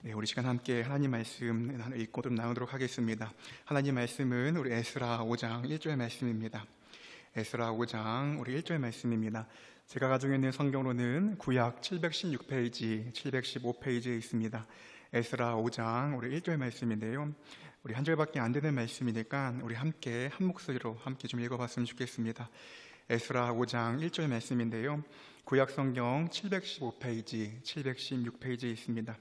네, 우리 시간 함께 하나님 말씀 읽고 좀 나누도록 하겠습니다. 하나님 말씀은 우리 에스라 5장 1절 말씀입니다. 에스라 5장 우리 1절 말씀입니다. 제가 가지고 있는 성경으로는 구약 716페이지, 715페이지에 있습니다. 에스라 5장 우리 1절 말씀인데요. 우리 한 절밖에 안 되는 말씀이니까 우리 함께 한 목소리로 함께 좀 읽어봤으면 좋겠습니다. 에스라 5장 1절 말씀인데요. 구약 성경 715페이지, 716페이지에 있습니다.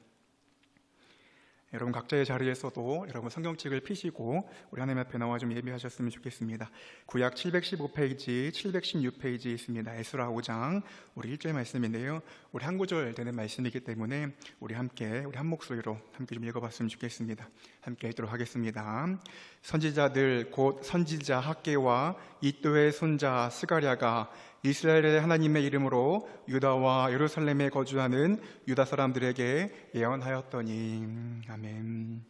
여러분 각자의 자리에서도 여러분 성경책을 펴시고 우리 하나님 앞에 나와 좀 예배하셨으면 좋겠습니다. 구약 715페이지, 716페이지에 있습니다. 에스라 5장 우리 1절 말씀인데요. 우리 한 구절 되는 말씀이기 때문에 우리 함께 우리 한 목소리로 함께 좀 읽어봤으면 좋겠습니다. 함께 읽도록 하겠습니다. 선지자들 곧 선지자 학개와 이도의 손자 스가랴가 이스라엘의 하나님의 이름으로 유다와 예루살렘에 거주하는 유다 사람들에게 예언하였더니. 아멘.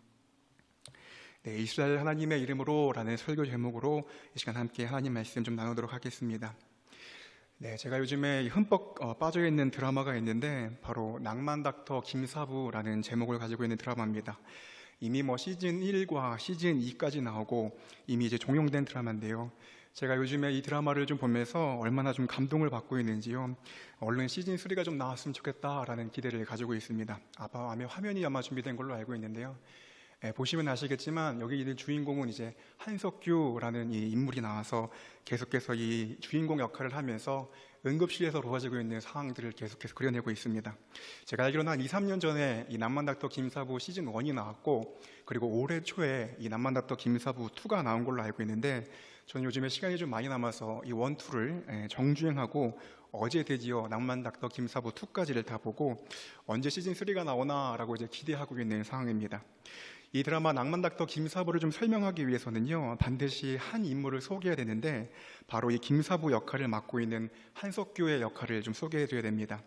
네, 이스라엘 하나님의 이름으로 라는 설교 제목으로 이 시간 함께 하나님 말씀 좀 나누도록 하겠습니다. 네, 제가 요즘에 흠뻑 빠져있는 드라마가 있는데 바로 낭만 닥터 김사부라는 제목을 가지고 있는 드라마입니다. 이미 시즌 1과 시즌 2까지 나오고 이미 이제 종영된 드라마인데요. 제가 요즘에 이 드라마를 좀 보면서 얼마나 좀 감동을 받고 있는지요. 얼른 시즌 3가 좀 나왔으면 좋겠다라는 기대를 가지고 있습니다. 아마 화면이 아마 준비된 걸로 알고 있는데요. 보시면 아시겠지만 여기 있는 주인공은 이제 한석규라는 이 인물이 나와서 계속해서 이 주인공 역할을 하면서 응급실에서 벌어지고 있는 상황들을 계속해서 그려내고 있습니다. 제가 알기로는 한 2, 3년 전에 이 낭만닥터 김사부 시즌 1이 나왔고 그리고 올해 초에 이 낭만닥터 김사부 2가 나온 걸로 알고 있는데 저는 요즘에 시간이 좀 많이 남아서 이 1, 2를 정주행하고 어제 드디어 낭만닥터 김사부 2까지를 다 보고 언제 시즌 3가 나오나라고 이제 기대하고 있는 상황입니다. 이 드라마 낭만닥터 김사부를 좀 설명하기 위해서는요 반드시 한 인물을 소개해야 되는데 바로 이 김사부 역할을 맡고 있는 한석규의 역할을 좀 소개해드려야 됩니다.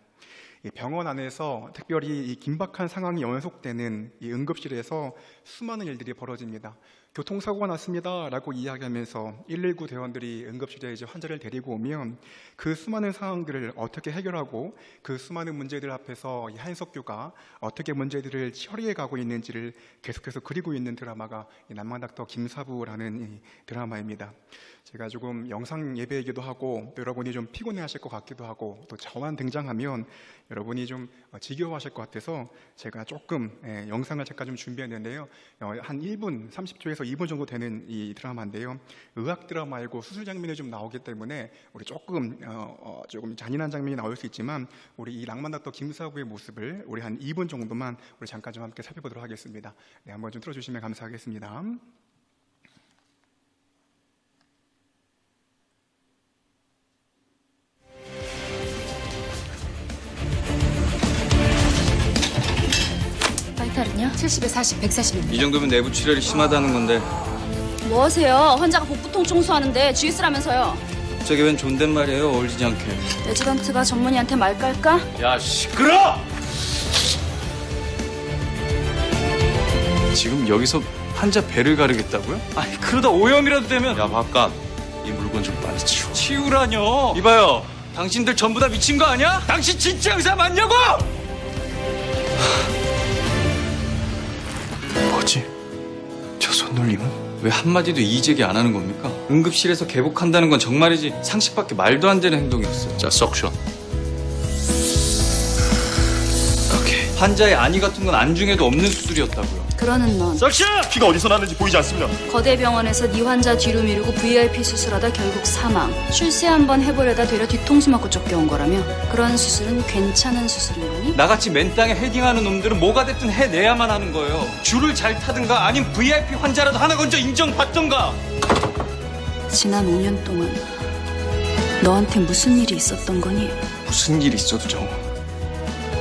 이 병원 안에서 특별히 이 긴박한 상황이 연속되는 이 응급실에서 수많은 일들이 벌어집니다. 교통사고가 났습니다 라고 이야기하면서 119 대원들이 응급실에 이제 환자를 데리고 오면 그 수많은 상황들을 어떻게 해결하고 그 수많은 문제들 앞에서 이 한석규가 어떻게 문제들을 처리해 가고 있는지를 계속해서 그리고 있는 드라마가 이 낭만닥터 김사부라는 이 드라마입니다. 제가 조금 영상 예배이기도 하고 또 여러분이 좀 피곤해 하실 것 같기도 하고 또 저만 등장하면 여러분이 좀 지겨워하실 것 같아서 제가 조금 영상을 잠깐 좀 준비했는데요. 한 1분 30초에서 2분 정도 되는 이 드라마인데요. 의학 드라마이고 수술 장면이 좀 나오기 때문에 우리 조금 잔인한 장면이 나올 수 있지만 우리 이 낭만닥터 김사부의 모습을 우리 한 2분 정도만 우리 잠깐 좀 함께 살펴보도록 하겠습니다. 네, 한번 좀 틀어주시면 감사하겠습니다. 바이탈은요? 70에 40, 140입니다. 이 정도면 내부 출혈이 심하다는 건데 뭐 하세요? 환자가 복부통 청소하는데 GS라면서요. 저게 웬 존댓말이에요? 어울리지 않게. 레지던트가 전문의한테 말 깔까? 야 시끄러! 지금 여기서 환자 배를 가르겠다고요? 아니 그러다 오염이라도 되면. 야 바깥 이 물건 좀 빨리 치워. 치우라뇨. 이봐요 당신들 전부 다 미친 거 아니야? 당신 진짜 의사 맞냐고! 뭐지? 저 손놀림은? 왜 한마디도 이의제기 안 하는 겁니까? 응급실에서 개복한다는 건 정말이지 상식밖에 말도 안 되는 행동이었어요. 자, 석션. 오케이. 환자의 안위 같은 건 안중에도 없는 수술이었다고요. 그러는 넌 석션! 피가 어디서 났는지 보이지 않습니다. 거대 병원에서 네 환자 뒤로 미루고 VIP 수술하다 결국 사망. 출세 한번 해보려다 되려 뒤통수 맞고 쫓겨온 거라며. 그런 수술은 괜찮은 수술인 거니? 나같이 맨땅에 헤딩하는 놈들은 뭐가 됐든 해내야만 하는 거예요. 줄을 잘 타든가 아니면 VIP 환자라도 하나 건져 인정받던가. 지난 5년 동안 너한테 무슨 일이 있었던 거니? 무슨 일이 있어도 저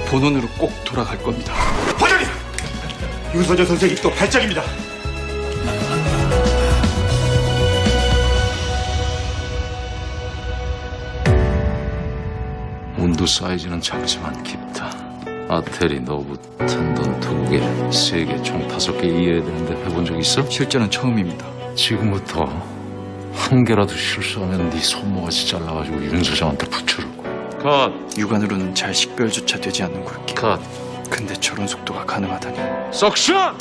본원으로 꼭 돌아갈 겁니다. 과장님! 윤선재 선생이 또 발작입니다. 온도 사이즈는 작지만 깊다. 아테리, 너브, 텐돈, 두개, 3개, 총 5개 이해해야 되는데 해본 적 있어? 실전은 처음입니다. 지금부터 한 개라도 실수하면 네 손모가지 잘라가지고 윤 소장한테 붙여줄 거야. 컷! 육안으로는 잘 식별조차 되지 않는 굵기. 컷! 근데 저런 속도가 가능하다니. 석션!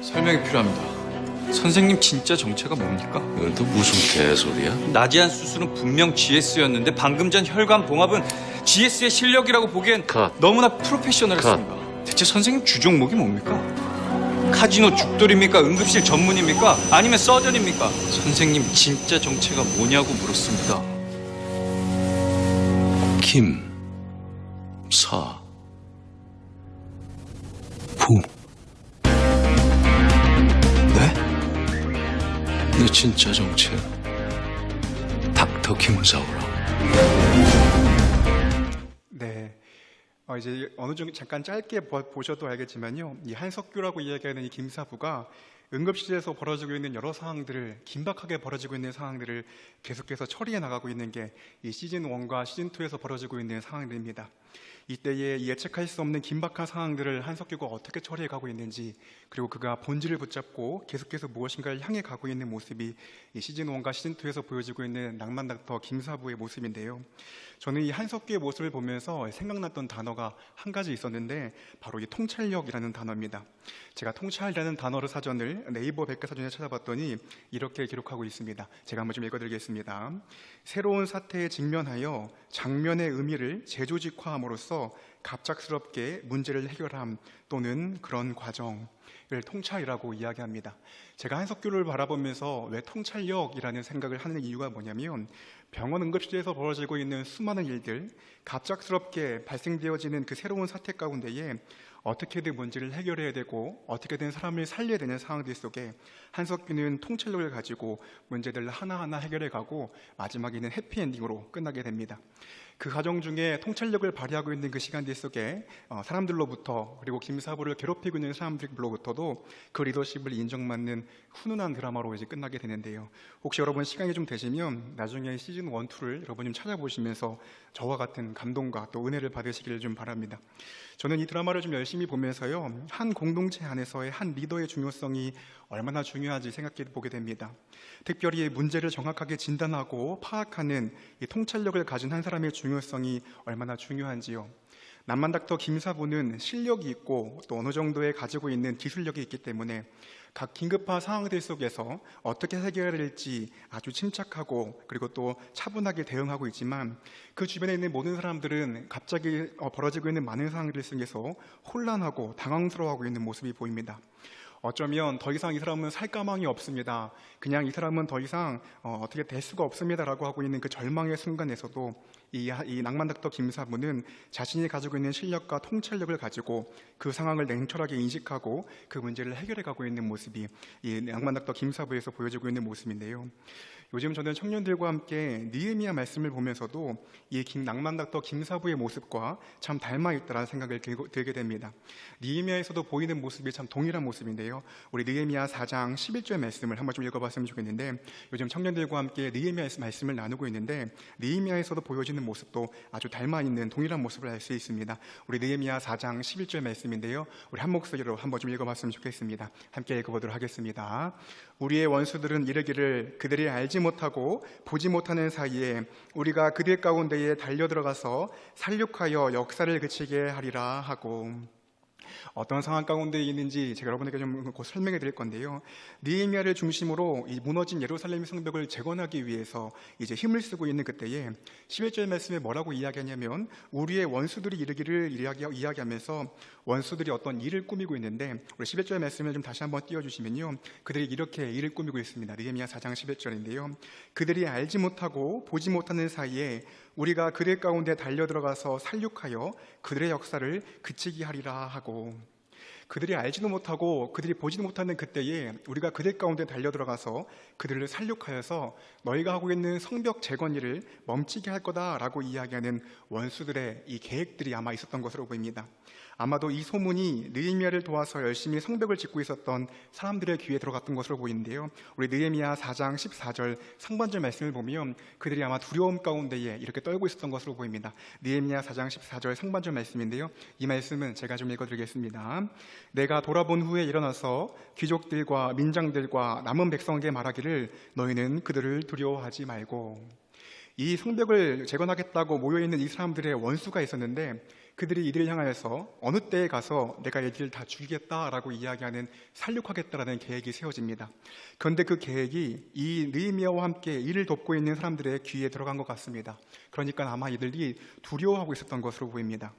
설명이 필요합니다. 선생님 진짜 정체가 뭡니까? 이건 또 무슨 개소리야? 나지안 수술은 분명 GS였는데 방금 전 혈관 봉합은 GS의 실력이라고 보기엔 컷. 너무나 프로페셔널했습니다. 대체 선생님 주종목이 뭡니까? 카지노 죽돌입니까? 응급실 전문입니까? 아니면 서전입니까? 선생님 진짜 정체가 뭐냐고 물었습니다. 부. 네? 내 진짜 정체 닥터 김사오라. 네. 이제 어느 정도 잠깐 짧게 보셔도 알겠지만요. 이 한석규라고 이야기하는 이 김사부가 응급실에서 벌어지고 있는 여러 상황들을, 긴박하게 벌어지고 있는 상황들을 계속해서 처리해 나가고 있는 게 이 시즌 1과 시즌 2에서 벌어지고 있는 상황들입니다. 이때에 예측할 수 없는 긴박한 상황들을 한석규가 어떻게 처리해 가고 있는지, 그리고 그가 본질을 붙잡고 계속해서 무엇인가를 향해 가고 있는 모습이 이 시즌 1과 시즌 2에서 보여지고 있는 낭만 닥터 김사부의 모습인데요. 저는 이 한석규의 모습을 보면서 생각났던 단어가 한 가지 있었는데 바로 이 통찰력이라는 단어입니다. 제가 통찰이라는 단어를 사전을 네이버 백과사전에 찾아봤더니 이렇게 기록하고 있습니다. 제가 한번 좀 읽어드리겠습니다. 새로운 사태에 직면하여 장면의 의미를 재조직화함으로써 갑작스럽게 문제를 해결함 또는 그런 과정을 통찰이라고 이야기합니다. 제가 한석규를 바라보면서 왜 통찰력이라는 생각을 하는 이유가 뭐냐면, 병원 응급실에서 벌어지고 있는 수많은 일들, 갑작스럽게 발생되어지는 그 새로운 사태 가운데에 어떻게든 문제를 해결해야 되고 어떻게든 사람을 살려야 되는 상황들 속에 한석규는 통찰력을 가지고 문제들을 하나하나 해결해가고 마지막에는 해피엔딩으로 끝나게 됩니다. 그 과정 중에 통찰력을 발휘하고 있는 그 시간들 속에 사람들로부터, 그리고 김사부를 괴롭히고 있는 사람들로부터도 그 리더십을 인정받는 훈훈한 드라마로 이제 끝나게 되는데요. 혹시 여러분 시간이 좀 되시면 나중에 시즌 1, 2를 여러분 좀 찾아보시면서 저와 같은 감동과 또 은혜를 받으시기를 좀 바랍니다. 저는 이 드라마를 좀 열심히 보면서요, 한 공동체 안에서의 한 리더의 중요성이 얼마나 중요한지 생각해 보게 됩니다. 특별히 문제를 정확하게 진단하고 파악하는 이 통찰력을 가진 한 사람의 중요성이 얼마나 중요한지요. 낭만 닥터 김사부는 실력이 있고 또 어느 정도의 가지고 있는 기술력이 있기 때문에 각 긴급한 상황들 속에서 어떻게 해결해야 될지 아주 침착하고 그리고 또 차분하게 대응하고 있지만, 그 주변에 있는 모든 사람들은 갑자기 벌어지고 있는 많은 상황들 속에서 혼란하고 당황스러워하고 있는 모습이 보입니다. 어쩌면 더 이상 이 사람은 살 가망이 없습니다. 그냥 이 사람은 더 이상 어떻게 될 수가 없습니다라고 하고 있는 그 절망의 순간에서도 이 낭만 닥터 김사부는 자신이 가지고 있는 실력과 통찰력을 가지고 그 상황을 냉철하게 인식하고 그 문제를 해결해 가고 있는 모습이 이 낭만 닥터 김사부에서 보여지고 있는 모습인데요. 요즘 저는 청년들과 함께 느헤미야 말씀을 보면서도 이 낭만 닥터 김사부의 모습과 참 닮아 있다라는 생각을 들게 됩니다. 느헤미야에서도 보이는 모습이 참 동일한 모습인데요. 우리 느헤미야 4장 11절 말씀을 한번 좀 읽어봤으면 좋겠는데, 요즘 청년들과 함께 느헤미야 말씀을 나누고 있는데 느헤미야에서도 보여지는 모습도 아주 닮아 있는 동일한 모습을 알 수 있습니다. 우리 느헤미야 4장 11절 말씀인데요, 우리 한 목소리로 한번 좀 읽어봤으면 좋겠습니다. 함께 읽어보도록 하겠습니다. 우리의 원수들은 이르기를 그들이 알지 못하고 보지 못하는 사이에 우리가 그들 가운데에 달려들어가서 살육하여 역사를 그치게 하리라 하고, 어떤 상황 가운데 있는지 제가 여러분에게 좀 곧 설명해 드릴 건데요. 느헤미야를 중심으로 이 무너진 예루살렘 성벽을 재건하기 위해서 이제 힘을 쓰고 있는 그때에 11절 말씀에 뭐라고 이야기하냐면, 우리의 원수들이 이르기를 이야기하면서 원수들이 어떤 일을 꾸미고 있는데, 우리 11절 말씀을 좀 다시 한번 띄워주시면요, 그들이 이렇게 일을 꾸미고 있습니다. 느헤미야 4장 11절인데요. 그들이 알지 못하고 보지 못하는 사이에 우리가 그들 가운데 달려들어가서 살육하여 그들의 역사를 그치게 하리라 하고, 그들이 알지도 못하고 그들이 보지도 못하는 그때에 우리가 그들 가운데 달려들어가서 그들을 살육하여서 너희가 하고 있는 성벽 재건 일을 멈추게 할 거다라고 이야기하는 원수들의 이 계획들이 아마 있었던 것으로 보입니다. 아마도 이 소문이 느헤미야를 도와서 열심히 성벽을 짓고 있었던 사람들의 귀에 들어갔던 것으로 보이는데요. 우리 느헤미야 4장 14절 상반절 말씀을 보면 그들이 아마 두려움 가운데에 이렇게 떨고 있었던 것으로 보입니다. 느헤미야 4장 14절 상반절 말씀인데요, 이 말씀은 제가 좀 읽어드리겠습니다. 내가 돌아본 후에 일어나서 귀족들과 민장들과 남은 백성에게 말하기를 너희는 그들을 두려워하지 말고. 이 성벽을 재건하겠다고 모여있는 이 사람들의 원수가 있었는데 그들이 이들을 향하여서 어느 때에 가서 내가 이들을 다 죽이겠다라고 이야기하는 살육하겠다라는 계획이 세워집니다. 그런데 그 계획이 이 느헤미야와 함께 이를 돕고 있는 사람들의 귀에 들어간 것 같습니다. 그러니까 아마 이들이 두려워하고 있었던 것으로 보입니다.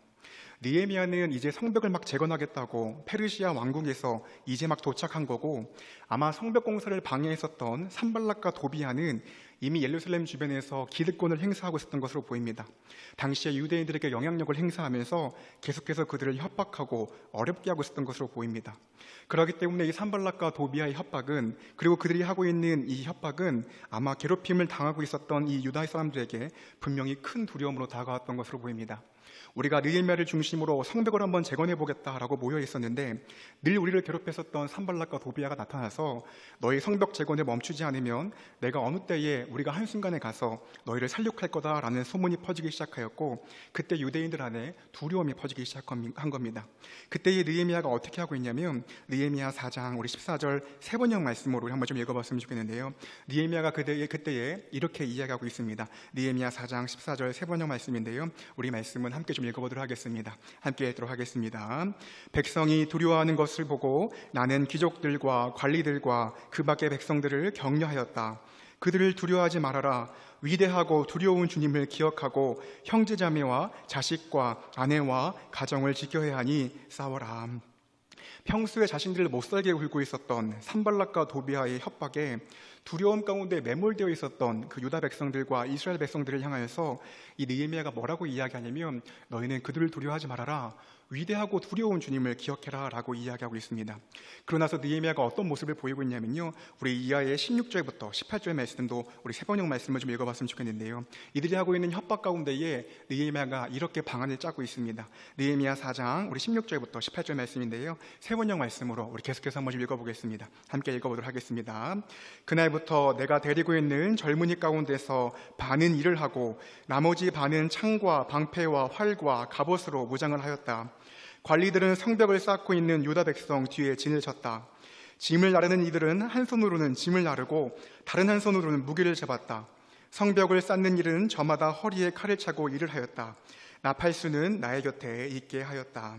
느헤미야는 이제 성벽을 막 재건하겠다고 페르시아 왕궁에서 이제 막 도착한 거고, 아마 성벽 공사를 방해했었던 산발락과 도비아는 이미 예루살렘 주변에서 기득권을 행사하고 있었던 것으로 보입니다. 당시에 유대인들에게 영향력을 행사하면서 계속해서 그들을 협박하고 어렵게 하고 있었던 것으로 보입니다. 그렇기 때문에 이 산발락과 도비아의 협박은, 그리고 그들이 하고 있는 이 협박은 아마 괴롭힘을 당하고 있었던 이 유다 사람들에게 분명히 큰 두려움으로 다가왔던 것으로 보입니다. 우리가 느헤미야를 중심으로 성벽을 한번 재건해 보겠다라고 모여 있었는데 늘 우리를 괴롭혔었던 산발락과 도비아가 나타나서 너희 성벽 재건에 멈추지 않으면 내가 어느 때에 우리가 한순간에 가서 너희를 살육할 거다라는 소문이 퍼지기 시작하였고, 그때 유대인들 안에 두려움이 퍼지기 시작한 겁니다. 그때의 느헤미야가 어떻게 하고 있냐면 느헤미야 4장 우리 14절 세 번역 말씀으로 우리 한번 좀 읽어봤으면 좋겠는데요. 느헤미야가 그때에 이렇게 이야기하고 있습니다. 느헤미야 4장 14절 세 번역 말씀인데요. 우리 말씀은 함께 좀 읽어보도록 하겠습니다. 함께 읽도록 하겠습니다. 백성이 두려워하는 것을 보고 나는 귀족들과 관리들과 그 밖의 백성들을 격려하였다. 그들을 두려워하지 말아라. 위대하고 두려운 주님을 기억하고 형제자매와 자식과 아내와 가정을 지켜야 하니 싸워라. 평소에 자신들을 못살게 굴고 있었던 산발락과 도비아의 협박에 두려움 가운데 매몰되어 있었던 그 유다 백성들과 이스라엘 백성들을 향하여서 이 느헤미야가 뭐라고 이야기하냐면 너희는 그들을 두려워하지 말아라. 위대하고 두려운 주님을 기억해라 라고 이야기하고 있습니다. 그러고 나서 느헤미야가 어떤 모습을 보이고 있냐면요, 우리 이하의 16절부터 18절 말씀도 우리 세 번역 말씀을 좀 읽어봤으면 좋겠는데요. 이들이 하고 있는 협박 가운데에 느헤미야가 이렇게 방안을 짜고 있습니다. 느헤미야 4장 우리 16절부터 18절 말씀인데요, 세 번역 말씀으로 우리 계속해서 한번 좀 읽어보겠습니다. 함께 읽어보도록 하겠습니다. 그날부터 내가 데리고 있는 젊은이 가운데서 반은 일을 하고 나머지 반은 창과 방패와 활과 갑옷으로 무장을 하였다. 관리들은 성벽을 쌓고 있는 유다 백성 뒤에 진을 쳤다. 짐을 나르는 이들은 한 손으로는 짐을 나르고 다른 한 손으로는 무기를 잡았다. 성벽을 쌓는 이들은 저마다 허리에 칼을 차고 일을 하였다. 나팔수는 나의 곁에 있게 하였다.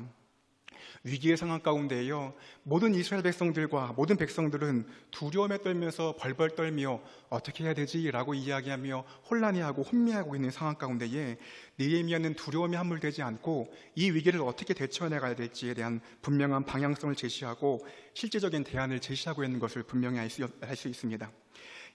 위기의 상황 가운데에요, 모든 이스라엘 백성들과 모든 백성들은 두려움에 떨면서 벌벌 떨며 어떻게 해야 되지? 라고 이야기하며 혼란해하고 혼미하고 있는 상황 가운데에 느헤미야는 두려움에 함몰되지 않고 이 위기를 어떻게 대처해나가야 될지에 대한 분명한 방향성을 제시하고 실제적인 대안을 제시하고 있는 것을 분명히 알 수 있습니다.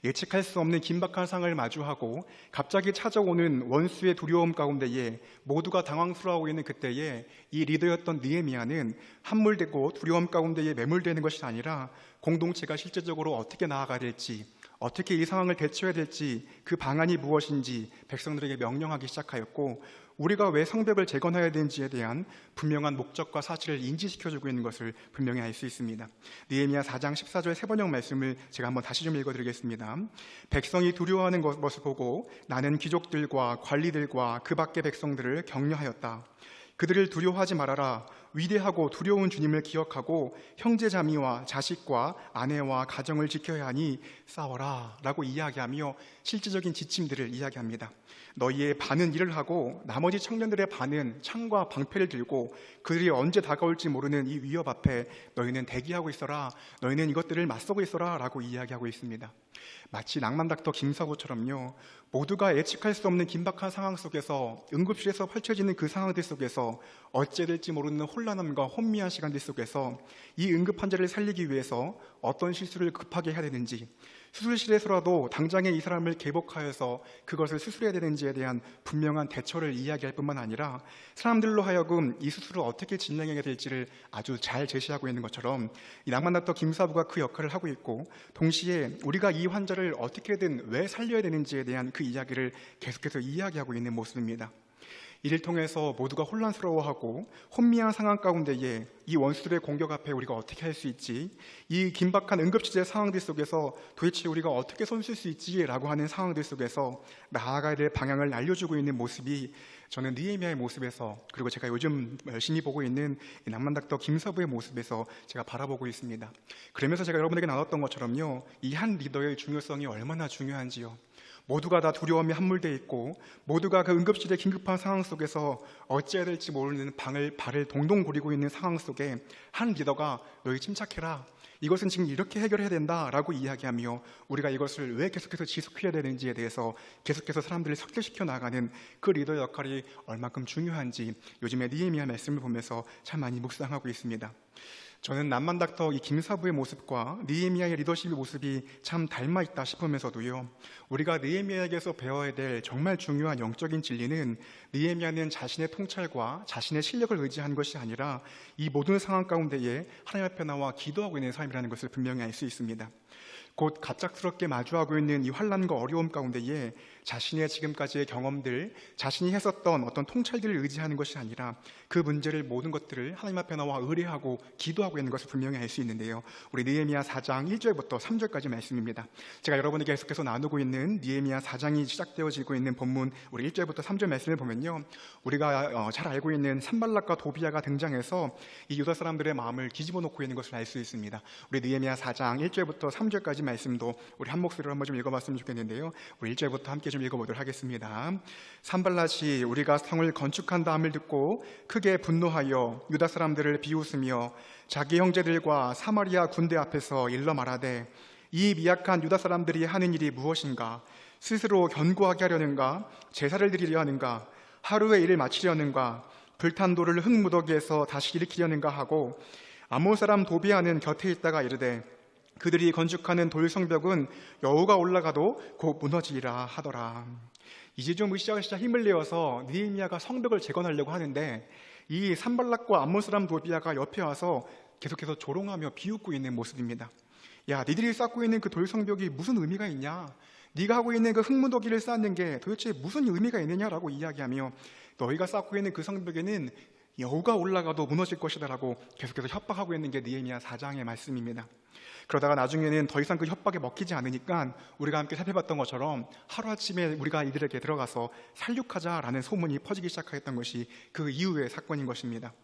예측할 수 없는 긴박한 상황을 마주하고 갑자기 찾아오는 원수의 두려움 가운데에 모두가 당황스러워하고 있는 그때에 이 리더였던 느헤미야는 함몰되고 두려움 가운데에 매몰되는 것이 아니라 공동체가 실제적으로 어떻게 나아가야 될지, 어떻게 이 상황을 대처해야 될지, 그 방안이 무엇인지 백성들에게 명령하기 시작하였고, 우리가 왜 성벽을 재건해야 되는지에 대한 분명한 목적과 사실을 인지시켜주고 있는 것을 분명히 알 수 있습니다. 느헤미야 4장 14절 세 번역 말씀을 제가 한번 다시 좀 읽어드리겠습니다. 백성이 두려워하는 것을 보고 나는 귀족들과 관리들과 그 밖의 백성들을 격려하였다. 그들을 두려워하지 말아라. 위대하고 두려운 주님을 기억하고 형제자매와 자식과 아내와 가정을 지켜야 하니 싸워라 라고 이야기하며 실질적인 지침들을 이야기합니다. 너희의 반은 일을 하고 나머지 청년들의 반은 창과 방패를 들고 그들이 언제 다가올지 모르는 이 위협 앞에 너희는 대기하고 있어라. 너희는 이것들을 맞서고 있어라 라고 이야기하고 있습니다. 마치 낭만 닥터 김사부처럼요, 모두가 예측할 수 없는 긴박한 상황 속에서 응급실에서 펼쳐지는 그 상황들 속에서 어찌해야 될지 모르는 혼란함과 혼미한 시간들 속에서 이 응급 환자를 살리기 위해서 어떤 실수를 급하게 해야 되는지, 수술실에서라도 당장에 이 사람을 개복하여서 그것을 수술해야 되는지에 대한 분명한 대처를 이야기할 뿐만 아니라 사람들로 하여금 이 수술을 어떻게 진행해야 될지를 아주 잘 제시하고 있는 것처럼 이 낭만 닥터 김사부가 그 역할을 하고 있고, 동시에 우리가 이 환자를 어떻게든 왜 살려야 되는지에 대한 그 이야기를 계속해서 이야기하고 있는 모습입니다. 이를 통해서 모두가 혼란스러워하고 혼미한 상황 가운데에 이 원수들의 공격 앞에 우리가 어떻게 할 수 있지, 이 긴박한 응급처치의 상황들 속에서 도대체 우리가 어떻게 손쓸 수 있지라고 하는 상황들 속에서 나아가야 될 방향을 알려주고 있는 모습이 저는 느헤미야의 모습에서, 그리고 제가 요즘 열심히 보고 있는 낭만 닥터 김사부의 모습에서 제가 바라보고 있습니다. 그러면서 제가 여러분에게 나눴던 것처럼요, 이 한 리더의 중요성이 얼마나 중요한지요, 모두가 다 두려움에 함몰되어 있고 모두가 그 응급실의 긴급한 상황 속에서 어찌해야 될지 모르는 발을 동동 구리고 있는 상황 속에 한 리더가 너희 침착해라, 이것은 지금 이렇게 해결해야 된다라고 이야기하며 우리가 이것을 왜 계속해서 지속해야 되는지에 대해서 계속해서 사람들을 섞여시켜 나가는 그 리더 역할이 얼마큼 중요한지 요즘에 느헤미야 말씀을 보면서 참 많이 묵상하고 있습니다. 저는 남만닥터 이 김사부의 모습과 느헤미야의 리더십의 모습이 참 닮아 있다 싶으면서도요, 우리가 느헤미야에게서 배워야 될 정말 중요한 영적인 진리는 느헤미야는 자신의 통찰과 자신의 실력을 의지한 것이 아니라 이 모든 상황 가운데에 하나님 앞에 나와 기도하고 있는 삶이라는 것을 분명히 알 수 있습니다. 곧 갑작스럽게 마주하고 있는 이 환난과 어려움 가운데에 자신의 지금까지의 경험들, 자신이 했었던 어떤 통찰들을 의지하는 것이 아니라 그 문제를, 모든 것들을 하나님 앞에 나와 의뢰하고 기도하고 있는 것을 분명히 알 수 있는데요, 우리 느헤미야 4장 1절부터 3절까지 말씀입니다. 제가 여러분에게 계속해서 나누고 있는 느헤미야 4장이 시작되어지고 있는 본문 우리 1절부터 3절 말씀을 보면요, 우리가 잘 알고 있는 산발락과 도비아가 등장해서 이 유다 사람들의 마음을 뒤집어 놓고 있는 것을 알 수 있습니다. 우리 느헤미야 4장 1절부터 3절까지 말씀도 우리 한 목소리로 한번 좀 읽어봤으면 좋겠는데요, 우리 1절부터 함께 좀 읽어보도록 하겠습니다. 산발랏이 우리가 성을 건축한다 함을 듣고 크게 분노하여 유다 사람들을 비웃으며 자기 형제들과 사마리아 군대 앞에서 일러 말하되, 이 미약한 유다 사람들이 하는 일이 무엇인가? 스스로 견고하게 하려는가? 제사를 드리려 하는가? 하루의 일을 마치려는가? 불탄 돌을 흙무더기에서 다시 일으키려는가 하고, 아몬 사람 도비아는 곁에 있다가 이르되, 그들이 건축하는 돌성벽은 여호가 올라가도 곧 무너지리라 하더라. 이제 좀 으쌰으쌰 힘을 내어서 느헤미야가 성벽을 재건하려고 하는데 이 산발락과 암몬 사람 도비아가 옆에 와서 계속해서 조롱하며 비웃고 있는 모습입니다. 야, 니들이 쌓고 있는 그 돌성벽이 무슨 의미가 있냐? 네가 하고 있는 그 흙무더기를 쌓는 게 도대체 무슨 의미가 있느냐라고 이야기하며, 너희가 쌓고 있는 그 성벽에는 여호가 올라가도 무너질 것이다라고 계속해서 협박하고 있는 게 느헤미야 4장의 말씀입니다. 그러다가 나중에는 더 이상 그 협박에 먹히지 않으니까 우리가 함께 살펴봤던 것처럼 하루아침에 우리가 이들에게 들어가서 살육하자라는 소문이 퍼지기 시작했던 것이 그 이후의 사건인 것입니다.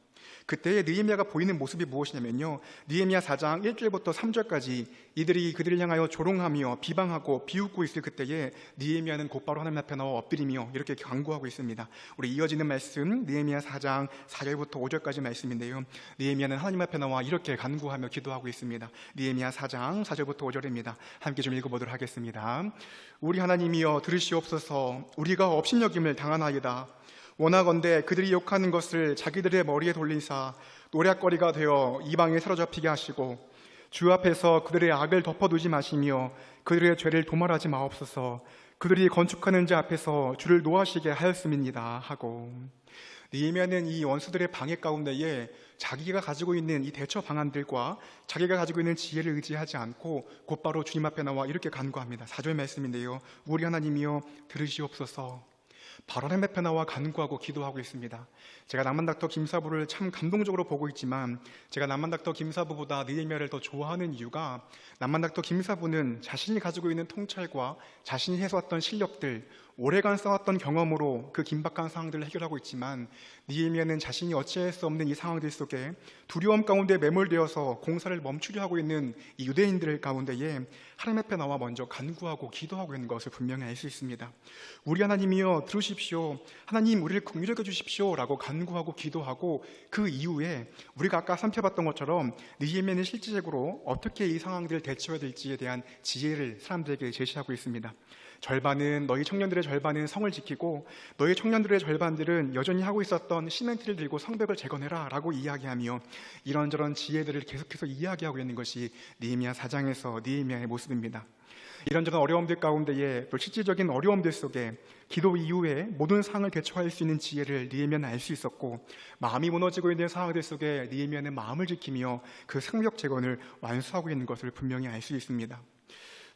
그때의 느헤미야가 보이는 모습이 무엇이냐면요, 느헤미야 4장 1절부터 3절까지 이들이 그들을 향하여 조롱하며 비방하고 비웃고 있을 그때에 느헤미야는 곧바로 하나님 앞에 나와 엎드리며 이렇게 간구하고 있습니다. 우리 이어지는 말씀 느헤미야 4장 4절부터 5절까지 말씀인데요, 느헤미야는 하나님 앞에 나와 이렇게 간구하며 기도하고 있습니다. 느헤미야 4장 4절부터 5절입니다. 함께 좀 읽어보도록 하겠습니다. 우리 하나님이여 들으시옵소서. 우리가 업신여김을 당하나이다. 원하건대 그들이 욕하는 것을 자기들의 머리에 돌리사 노략거리가 되어 이방에 사로잡히게 하시고, 주 앞에서 그들의 악을 덮어두지 마시며 그들의 죄를 도말하지 마옵소서. 그들이 건축하는 자 앞에서 주를 노하시게 하였음입니다 하고, 느헤미야는 이 원수들의 방해 가운데에 자기가 가지고 있는 이 대처 방안들과 자기가 가지고 있는 지혜를 의지하지 않고 곧바로 주님 앞에 나와 이렇게 간구합니다. 4절 말씀인데요, 우리 하나님이여 들으시옵소서. 바로 하나님 앞에 나와 간구하고 기도하고 있습니다. 제가 남만닥터 김사부를 참 감동적으로 보고 있지만 제가 남만닥터 김사부보다 느헤미야를 더 좋아하는 이유가, 남만닥터 김사부는 자신이 가지고 있는 통찰과 자신이 해서왔던 실력들, 오래간 쌓았던 경험으로 그 긴박한 상황들을 해결하고 있지만, 느헤미야는 자신이 어찌할 수 없는 이 상황들 속에 두려움 가운데 매몰되어서 공사를 멈추려 하고 있는 이 유대인들 가운데에 하나님 앞에 나와 먼저 간구하고 기도하고 있는 것을 분명히 알 수 있습니다. 우리 하나님이여 들으십시오. 하나님 우리를 긍휼히 여겨 주십시오 라고 간구하고 기도하고, 그 이후에 우리가 아까 살펴봤던 것처럼 느헤미야는 실질적으로 어떻게 이 상황들을 대처해야 될지에 대한 지혜를 사람들에게 제시하고 있습니다. 절반은, 너희 청년들의 절반은 성을 지키고 너희 청년들의 절반들은 여전히 하고 있었던 시멘트를 들고 성벽을 재건해라 라고 이야기하며 이런저런 지혜들을 계속해서 이야기하고 있는 것이 느헤미야 4장에서 느헤미야의 모습입니다. 이런저런 어려움들 가운데에 또 실질적인 어려움들 속에 기도 이후에 모든 상황을 대처할 수 있는 지혜를 느헤미야는 알 수 있었고, 마음이 무너지고 있는 상황들 속에 느헤미야는 마음을 지키며 그 성벽 재건을 완수하고 있는 것을 분명히 알 수 있습니다.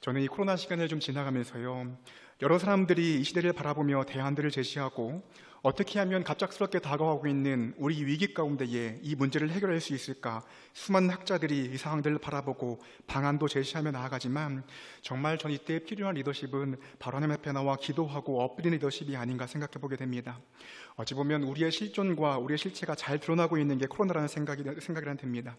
저는 이 코로나 시간을 좀 지나가면서요, 여러 사람들이 이 시대를 바라보며 대안들을 제시하고 어떻게 하면 갑작스럽게 다가오고 있는 우리 위기 가운데에 이 문제를 해결할 수 있을까? 수많은 학자들이 이 상황들을 바라보고 방안도 제시하며 나아가지만 정말 전 이때 필요한 리더십은 바로 하나님 앞에 나와 기도하고 엎드리는 리더십이 아닌가 생각해 보게 됩니다. 어찌 보면 우리의 실존과 우리의 실체가 잘 드러나고 있는 게 코로나라는 생각이란 듭니다.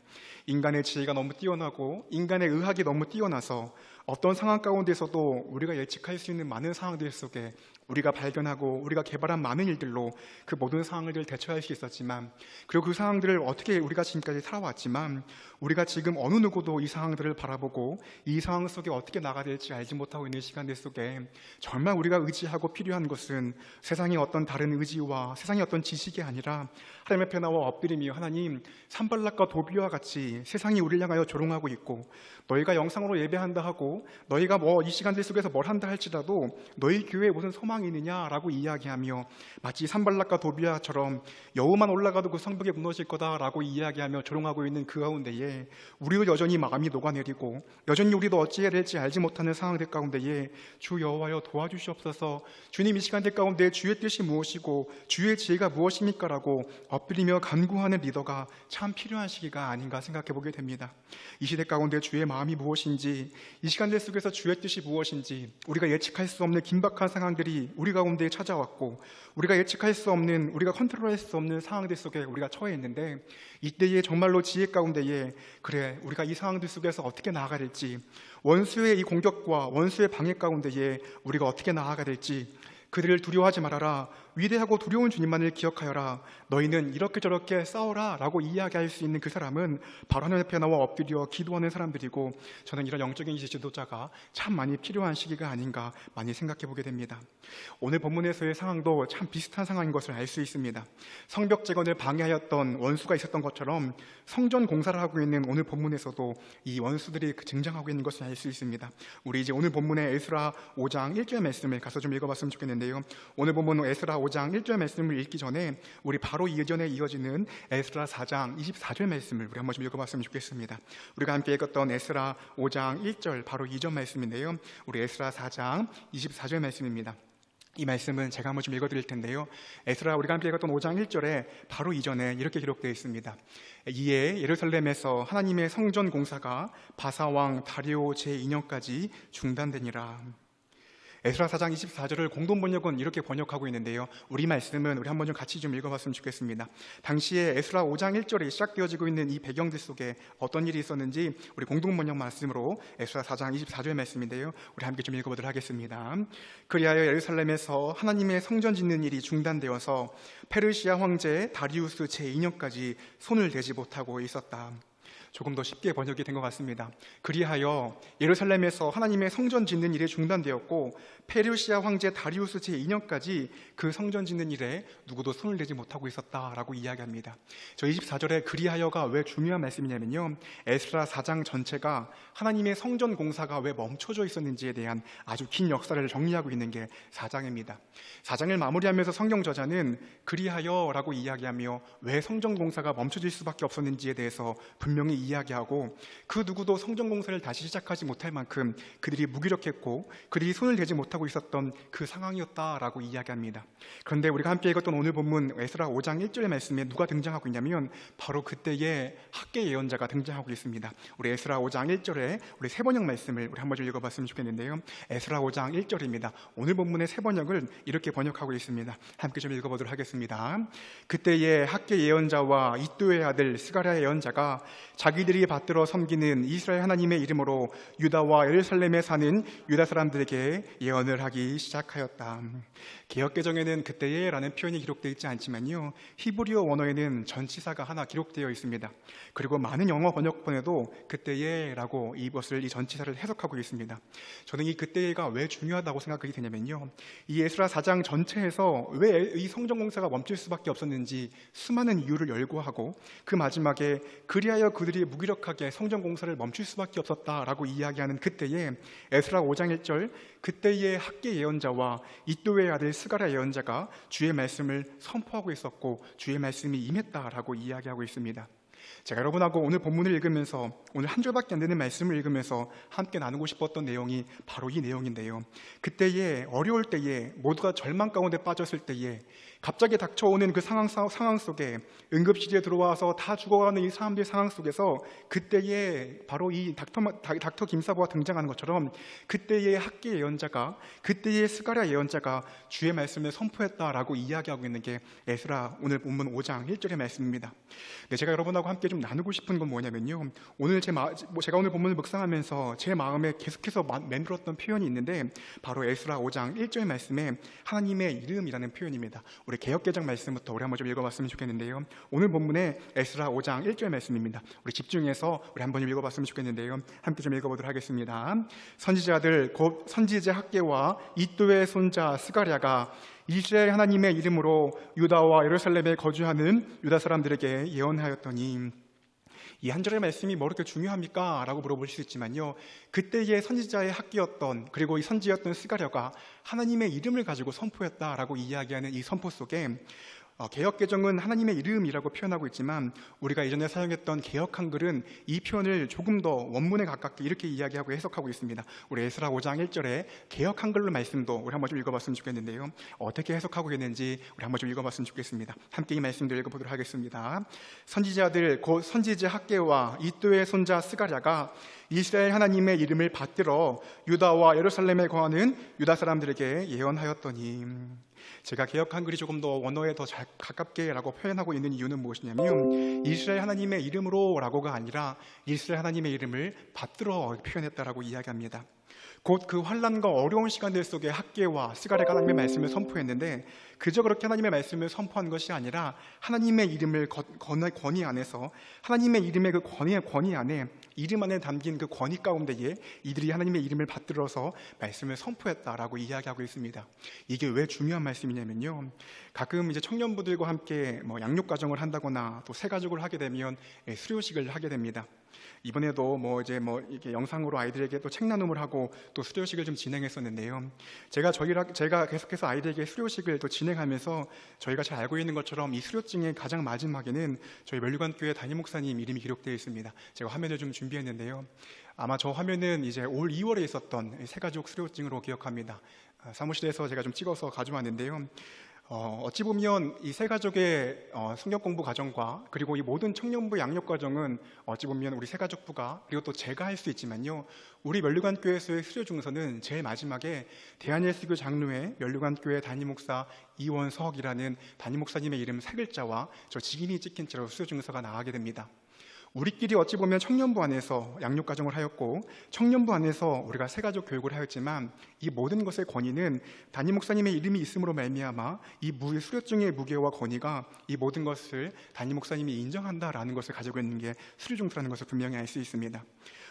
인간의 지혜가 너무 뛰어나고 인간의 의학이 너무 뛰어나서 어떤 상황 가운데서도 우리가 예측할 수 있는 많은 상황들 속에 우리가 발견하고 우리가 개발한 많은 일들로 그 모든 상황을 대처할 수 있었지만, 그리고 그 상황들을 어떻게 우리가 지금까지 살아왔지만 우리가 지금 어느 누구도 이 상황들을 바라보고 이 상황 속에 어떻게 나가야 될지 알지 못하고 있는 시간들 속에 정말 우리가 의지하고 필요한 것은 세상의 어떤 다른 의지와 세상의 어떤 지식이 아니라 하나님 앞에 나와 엎드리며 하나님, 산발락과 도비와 같이 세상이 우리를 향하여 조롱하고 있고 너희가 영상으로 예배한다 하고 너희가 이 시간들 속에서 뭘 한다 할지라도 너희 교회에 무슨 소망이 있느냐라고 이야기하며 마치 산발락과 도비아처럼 여우만 올라가도 그 성벽에 무너질 거다라고 이야기하며 조롱하고 있는 그 가운데에 우리도 여전히 마음이 녹아내리고 여전히 우리도 어찌해야 될지 알지 못하는 상황들 가운데에 주 여호와여 도와주시옵소서, 주님 이 시간들 가운데 주의 뜻이 무엇이고 주의 지혜가 무엇입니까? 라고 엎드리며 간구하는 리더가 참 필요한 시기가 아닌가 생각해 보게 됩니다. 이 시대 가운데 주의 마음이 무엇인지, 이 시간들 속에서 주의 뜻이 무엇인지 우리가 예측할 수 없는 긴박한 상황들이 우리 가운데 찾아왔고 우리가 예측할 수 없는, 우리가 컨트롤할 수 없는 상황들 속에 우리가 처해 있는데 이때에 정말로 지혜 가운데에 그래 우리가 이 상황들 속에서 어떻게 나아가야 될지, 원수의 이 공격과 원수의 방해 가운데에 우리가 어떻게 나아가야 될지, 그들을 두려워하지 말아라, 위대하고 두려운 주님만을 기억하여라, 너희는 이렇게 저렇게 싸워라 라고 이야기할 수 있는 그 사람은 바로 하나님 앞에 나와 엎드려 기도하는 사람들이고, 저는 이런 영적인 지도자가 참 많이 필요한 시기가 아닌가 많이 생각해 보게 됩니다. 오늘 본문에서의 상황도 참 비슷한 상황인 것을 알 수 있습니다. 성벽 재건을 방해하였던 원수가 있었던 것처럼 성전 공사를 하고 있는 오늘 본문에서도 이 원수들이 등장하고 있는 것을 알 수 있습니다. 우리 이제 오늘 본문의 에스라 5장 1절 말씀을 가서 좀 읽어봤으면 좋겠는데요, 오늘 본문 에스라 5장 1절 말씀을 읽기 전에 우리 바로 이전에 이어지는 에스라 4장 24절 말씀을 우리 한번 좀 읽어봤으면 좋겠습니다. 우리가 함께 읽었던 에스라 5장 1절 바로 이전 말씀인데요, 우리 에스라 4장 24절 말씀입니다. 이 말씀은 제가 한번 좀 읽어드릴 텐데요, 에스라 우리가 함께 읽었던 5장 1절에 바로 이전에 이렇게 기록되어 있습니다. 이에 예루살렘에서 하나님의 성전 공사가 바사왕 다리오 제2년까지 중단되니라. 에스라 4장 24절을 공동 번역은 이렇게 번역하고 있는데요, 우리 말씀은 우리 한번 좀 같이 좀 읽어봤으면 좋겠습니다. 당시에 에스라 5장 1절에 시작되어지고 있는 이 배경들 속에 어떤 일이 있었는지 우리 공동 번역 말씀으로 에스라 4장 24절 말씀인데요, 우리 함께 좀 읽어보도록 하겠습니다. 그리하여 예루살렘에서 하나님의 성전 짓는 일이 중단되어서 페르시아 황제 다리우스 제2년까지 손을 대지 못하고 있었다. 조금 더 쉽게 번역이 된 것 같습니다. 그리하여 예루살렘에서 하나님의 성전 짓는 일이 중단되었고 페르시아 황제 다리우스 제2년까지 그 성전 짓는 일에 누구도 손을 대지 못하고 있었다라고 이야기합니다. 저 24절에 그리하여가 왜 중요한 말씀이냐면요, 에스라 4장 전체가 하나님의 성전 공사가 왜 멈춰져 있었는지에 대한 아주 긴 역사를 정리하고 있는 게 4장입니다. 4장을 마무리하면서 성경 저자는 그리하여라고 이야기하며 왜 성전 공사가 멈춰질 수밖에 없었는지에 대해서 분명히 이야기하고, 그 누구도 성전 공사를 다시 시작하지 못할 만큼 그들이 무기력했고 그들이 손을 대지 못하고 있었던 그 상황이었다라고 이야기합니다. 그런데 우리가 함께 읽었던 오늘 본문 에스라 5장 1절의 말씀에 누가 등장하고 있냐면 바로 그때의 학계 예언자가 등장하고 있습니다. 우리 에스라 5장 1절에 우리 세 번역 말씀을 우리 한번 좀 읽어봤으면 좋겠는데요, 에스라 5장 1절입니다. 오늘 본문의 세 번역을 이렇게 번역하고 있습니다. 함께 좀 읽어보도록 하겠습니다. 그때의 학계 예언자와 이도의 아들 스가랴 예언자가 자기들이 받들어 섬기는 이스라엘 하나님의 이름으로 유다와 예루살렘에 사는 유다 사람들에게 예언을 하기 시작하였다. 개역개정에는 그때에 라는 표현이 기록되어 있지 않지만요, 히브리어 원어에는 전치사가 하나 기록되어 있습니다. 그리고 많은 영어 번역본에도 그때에 라고 이것을 이 전치사를 해석하고 있습니다. 저는 이 그때가 왜 중요하다고 생각하게 되냐면요, 이 에스라 4장 전체에서 왜 이 성전공사가 멈출 수밖에 없었는지 수많은 이유를 열거하고 그 마지막에 그리하여 그들이 무기력하게 성전공사를 멈출 수밖에 없었다라고 이야기하는 그때에 에스라 5장 1절, 그때의 학계 예언자와 이도의 아들 스가랴 예언자가 주의 말씀을 선포하고 있었고 주의 말씀이 임했다라고 이야기하고 있습니다. 제가 여러분하고 오늘 본문을 읽으면서 오늘 한 줄밖에 안 되는 말씀을 읽으면서 함께 나누고 싶었던 내용이 바로 이 내용인데요. 그때에 어려울 때에 모두가 절망 가운데 빠졌을 때에 갑자기 닥쳐오는 그 상황 속에 응급실에 들어와서 다 죽어가는 이 사람들의 상황 속에서 그때에 바로 이 닥터 김사부가 등장하는 것처럼 그때의 학계 예언자가 그때의 스가랴 예언자가 주의 말씀을 선포했다라고 이야기하고 있는 게 에스라 오늘 본문 5장 1절의 말씀입니다. 네, 제가 여러분하고 함께 좀 나누고 싶은 건 뭐냐면요. 오늘 제가 오늘 본문을 묵상하면서 제 마음에 계속해서 맴돌았던 표현이 있는데 바로 에스라 5장 1절 말씀에 하나님의 이름이라는 표현입니다. 우리 개역개정 말씀부터 우리 한번 좀 읽어봤으면 좋겠는데요. 오늘 본문에 에스라 5장 1절 말씀입니다. 우리 집중해서 우리 한번 좀 읽어봤으면 좋겠는데요. 함께 좀 읽어보도록 하겠습니다. 선지자들 곧 선지자 학계와 이도의 손자 스가랴가 이스라엘 하나님의 이름으로 유다와 예루살렘에 거주하는 유다 사람들에게 예언하였더니 이 한 절의 말씀이 뭐 그렇게 중요합니까? 라고 물어보실 수 있지만요. 그때의 선지자의 학기였던 그리고 이 선지였던 스가랴가 하나님의 이름을 가지고 선포했다라고 이야기하는 이 선포 속에 개역개정은 하나님의 이름이라고 표현하고 있지만 우리가 이전에 사용했던 개역 한글은 이 표현을 조금 더 원문에 가깝게 이렇게 이야기하고 해석하고 있습니다. 우리 에스라 5장 1절에 개역 한글로 말씀도 우리 한번 좀 읽어봤으면 좋겠는데요. 어떻게 해석하고 있는지 우리 한번 좀 읽어봤으면 좋겠습니다. 함께 이 말씀도 읽어보도록 하겠습니다. 선지자들 곧 선지자 학계와 이도의 손자 스가랴가 이스라엘 하나님의 이름을 받들어 유다와 예루살렘에 거하는 유다 사람들에게 예언하였더니 제가 개역 한글이 조금 더 원어에 더 잘 가깝게 라고 표현하고 있는 이유는 무엇이냐면 이스라엘 하나님의 이름으로 라고가 아니라 이스라엘 하나님의 이름을 받들어 표현했다라고 이야기합니다. 곧 그 환난과 어려운 시간들 속에 학계와 스가랴가 하나님의 말씀을 선포했는데 그저 그렇게 하나님의 말씀을 선포한 것이 아니라 하나님의 이름을 권위 안에서 하나님의 이름의 그 권위 안에 이름 안에 담긴 그 권위 가운데에 이들이 하나님의 이름을 받들어서 말씀을 선포했다라고 이야기하고 있습니다. 이게 왜 중요한 말씀이냐면요. 가끔 이제 청년부들과 함께 양육 가정을 한다거나 또 새가족을 하게 되면 수료식을 하게 됩니다. 이번에도 이렇게 영상으로 아이들에게 또 책 나눔을 하고 또 수료식을 좀 진행했었는데요. 제가 계속해서 아이들에게 수료식을 또 진행하면서 저희가 잘 알고 있는 것처럼 이 수료증의 가장 마지막에는 저희 멸류관교회 담임 목사님 이름이 기록되어 있습니다. 제가 화면을 좀 준비했는데요. 아마 저 화면은 이제 올 2월에 있었던 새가족 수료증으로 기억합니다. 사무실에서 제가 좀 찍어서 가져왔는데요. 어찌 보면 이 세 가족의 성경 공부 과정과 그리고 이 모든 청년부 양육 과정은 어찌 보면 우리 세 가족부가 그리고 또 제가 할 수 있지만요. 우리 멸류관교회에서의 수료 중서는 제일 마지막에 대한예수교 장로회 멸류관교회 담임 목사 이원석이라는 담임 목사님의 이름 세 글자와 저 직인이 찍힌 채로 수료 중서가 나가게 됩니다. 우리끼리 어찌 보면 청년부 안에서 양육 과정을 하였고 청년부 안에서 우리가 새가족 교육을 하였지만 이 모든 것의 권위는 담임 목사님의 이름이 있음으로 말미암아 이 수료증의 무게와 권위가 이 모든 것을 담임 목사님이 인정한다라는 것을 가지고 있는 게 수료중서라는 것을 분명히 알 수 있습니다.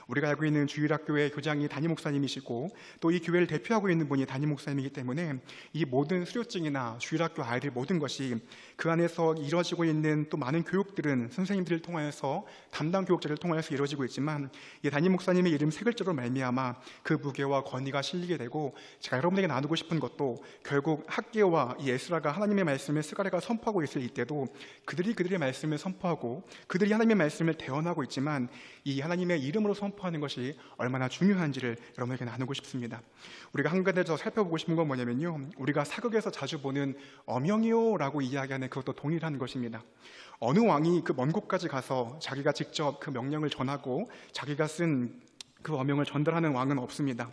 우리가 알고 있는 주일학교의 교장이 담임 목사님이시고 또 이 교회를 대표하고 있는 분이 담임 목사님이기 때문에 이 모든 수료증이나 주일학교 아이들 모든 것이 그 안에서 이루어지고 있는 또 많은 교육들은 선생님들을 통하여서 담당 교육자를 통하여서 이루어지고 있지만 이 담임 목사님의 이름 세 글자로 말미암아 그 무게와 권위가 실리게 되고 제가 여러분에게 나누고 싶은 것도 결국 학계와 이 에스라가 하나님의 말씀을 스가랴가 선포하고 있을 이때도 그들의 말씀을 선포하고 그들이 하나님의 말씀을 대언하고 있지만 이 하나님의 이름으로 선포하는 것이 얼마나 중요한지를 여러분에게 나누고 싶습니다. 우리가 한 가지 더 살펴보고 싶은 건 뭐냐면요. 우리가 사극에서 자주 보는 어명이요라고 이야기하는 그것도 동일한 것입니다. 어느 왕이 그 먼 곳까지 가서 자기가 직접 그 명령을 전하고 자기가 쓴 그 어명을 전달하는 왕은 없습니다.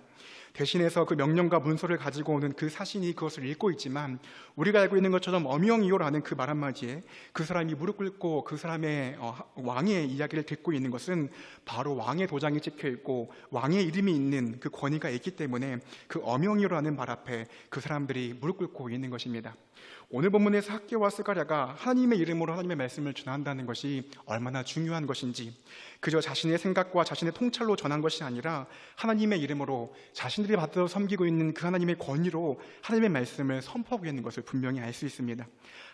대신해서 그 명령과 문서를 가지고 오는 그 사신이 그것을 읽고 있지만 우리가 알고 있는 것처럼 어명이요라는 그 말 한마디에 그 사람이 무릎 꿇고 그 사람의 왕의 이야기를 듣고 있는 것은 바로 왕의 도장이 찍혀 있고 왕의 이름이 있는 그 권위가 있기 때문에 그 어명이요라는 말 앞에 그 사람들이 무릎 꿇고 있는 것입니다. 오늘 본문에서 학계와 스가랴가 하나님의 이름으로 하나님의 말씀을 전한다는 것이 얼마나 중요한 것인지 그저 자신의 생각과 자신의 통찰로 전한 것이 아니라 하나님의 이름으로 자신들이 받들어 섬기고 있는 그 하나님의 권위로 하나님의 말씀을 선포하고 있는 것을 분명히 알 수 있습니다.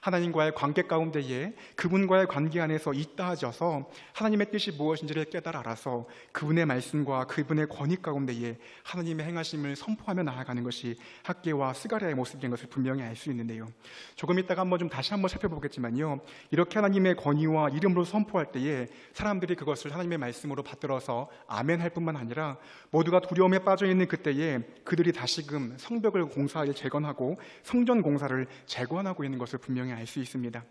하나님과의 관계 가운데에 그분과의 관계 안에서 있다하셔서 하나님의 뜻이 무엇인지를 깨달아 알아서 그분의 말씀과 그분의 권위 가운데에 하나님의 행하심을 선포하며 나아가는 것이 학계와 스가랴의 모습인 것을 분명히 알 수 있는데요. 조금 이따가 한번 다시 한번 살펴보겠지만요. 이렇게 하나님의 권위와 이름으로 선포할 때에 사람들이 그것을 하나님의 말씀으로 받들어서 아멘 할 뿐만 아니라 모두가 두려움에 빠져 있는 그때에 그들이 다시금 성벽을 공사를 재건하고 성전 공사를 재건하고 있는 것을 분명히 알 수 있습니다.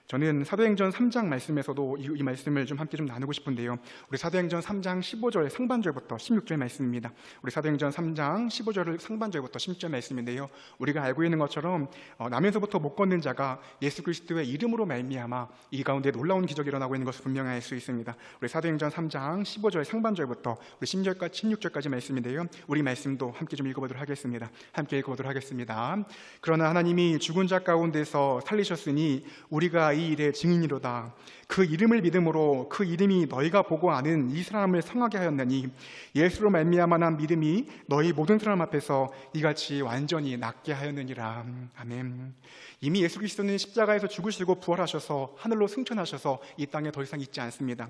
저는 사도행전 3장 말씀에서도 이 말씀을 함께 나누고 싶은데요. 우리 사도행전 3장 15절 상반절부터 16절 말씀입니다. 우리 사도행전 3장 15절 상반절부터 16절 말씀인데요. 우리가 알고 있는 것처럼 나면서부터 못 걷는 자가 예수 그리스도의 이름으로 말미암아 이 가운데 놀라운 기적이 일어나고 있는 것을 분명히 알 수 있습니다. 우리 사도행전 3장 15절 상반절부터 우리 16절까지 말씀인데요. 우리 말씀도 함께 읽어보도록 하겠습니다. 함께 읽어보도록 하겠습니다. 그러나 하나님이 죽은 자 가운데서 살리셨으니 우리가 이 일의 증인이로다. 그 이름을 믿음으로 그 이름이 너희가 보고 아는 이 사람을 성하게 하였나니 예수로 말미암아 난 믿음이 너희 모든 사람 앞에서 이같이 완전히 낫게 하였느니라. 아멘. 이미 예수 그리스도는 십자가에서 죽으시고 부활하셔서 하늘로 승천하셔서 이 땅에 더 이상 있지 않습니다.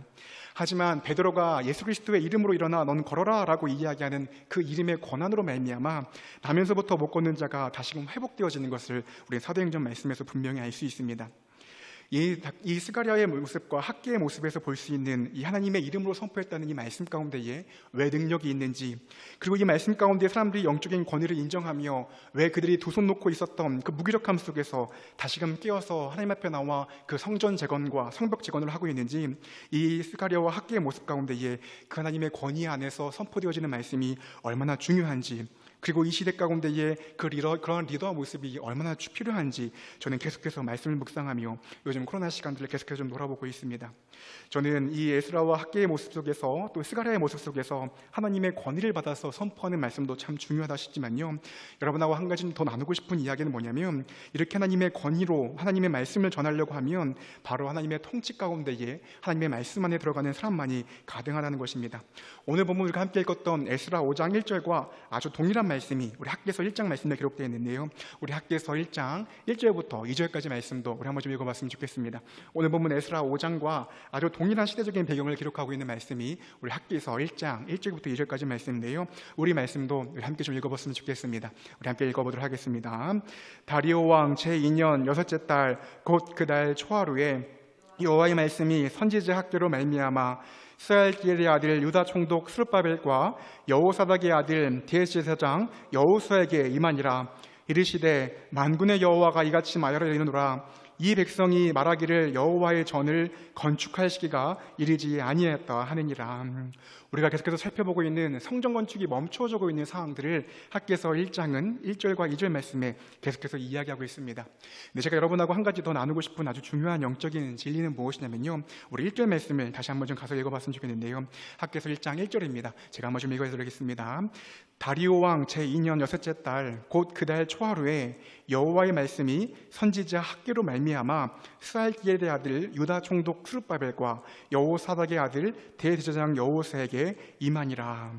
하지만 베드로가 예수 그리스도의 이름으로 일어나 넌 걸어라 라고 이야기하는 그 이름의 권한으로 말미암아 나면서부터 못 걷는 자가 다시금 회복되어지는 것을 우리 사도행전 말씀에서 분명히 알 수 있습니다. 이 스가랴의 모습과 학개의 모습에서 볼 수 있는 이 하나님의 이름으로 선포했다는 이 말씀 가운데에 왜 능력이 있는지, 그리고 이 말씀 가운데 사람들이 영적인 권위를 인정하며 왜 그들이 두 손 놓고 있었던 그 무기력함 속에서 다시금 깨어서 하나님 앞에 나와 그 성전 재건과 성벽 재건을 하고 있는지, 이 스가랴와 학개의 모습 가운데에 그 하나님의 권위 안에서 선포되어지는 말씀이 얼마나 중요한지, 그리고 이 시대 가운데에 그런 리더 모습이 얼마나 필요한지 저는 계속해서 말씀을 묵상하며 요즘 코로나 시간들을 계속해서 좀 돌아보고 있습니다. 저는 이 에스라와 학개의 모습 속에서 또 스가랴의 모습 속에서 하나님의 권위를 받아서 선포하는 말씀도 참 중요하다 싶지만요, 여러분하고 한 가지 더 나누고 싶은 이야기는 뭐냐면, 이렇게 하나님의 권위로 하나님의 말씀을 전하려고 하면 바로 하나님의 통치 가운데에 하나님의 말씀 안에 들어가는 사람만이 가능하다는 것입니다. 오늘 본문 우리가 함께 읽었던 에스라 5장 1절과 아주 동일한 말씀이 우리 학개서 1장 말씀에 기록되어 있는데요. 우리 학개서 1장 1절부터 2절까지 말씀도 우리 한번 좀 읽어봤으면 좋겠습니다. 오늘 본문 에스라 5장과 아주 동일한 시대적인 배경을 기록하고 있는 말씀이 우리 학개서 1장 1절부터 2절까지 말씀인데요. 우리 말씀도 우리 함께 좀 읽어봤으면 좋겠습니다. 우리 함께 읽어보도록 하겠습니다. 다리오 왕 제2년 6째 달 곧 그 달 초하루에 여호와의 말씀이 선지자 학개로 말미암아 스알기엘의 아들 유다 총독 스룹바벨과 여호사닥의 아들 대제사장 여호수아에게 임하니라. 이르시되 만군의 여호와가 이같이 말하려느니라. 이 백성이 말하기를 여호와의 전을 건축할 시기가 이르지 아니하였다 하느니라. 우리가 계속해서 살펴보고 있는 성전 건축이 멈춰지고 있는 상황들을 학개서 1장은 1절과 2절 말씀에 계속해서 이야기하고 있습니다. 근데 제가 여러분하고 한 가지 더 나누고 싶은 아주 중요한 영적인 진리는 무엇이냐면요, 우리 1절 말씀을 다시 한번 좀 가서 읽어봤으면 좋겠는데요. 학개서 1장 1절입니다. 제가 한번 좀 읽어드리겠습니다. 다리오 왕 제2년 6째 달 곧 그 달 초하루에 여호와의 말씀이 선지자 학개로 말미암아 스알기엘의 아들 유다 총독 스룹바벨과 여호사닥의 아들 대제사장 여호수아에게 임하니라.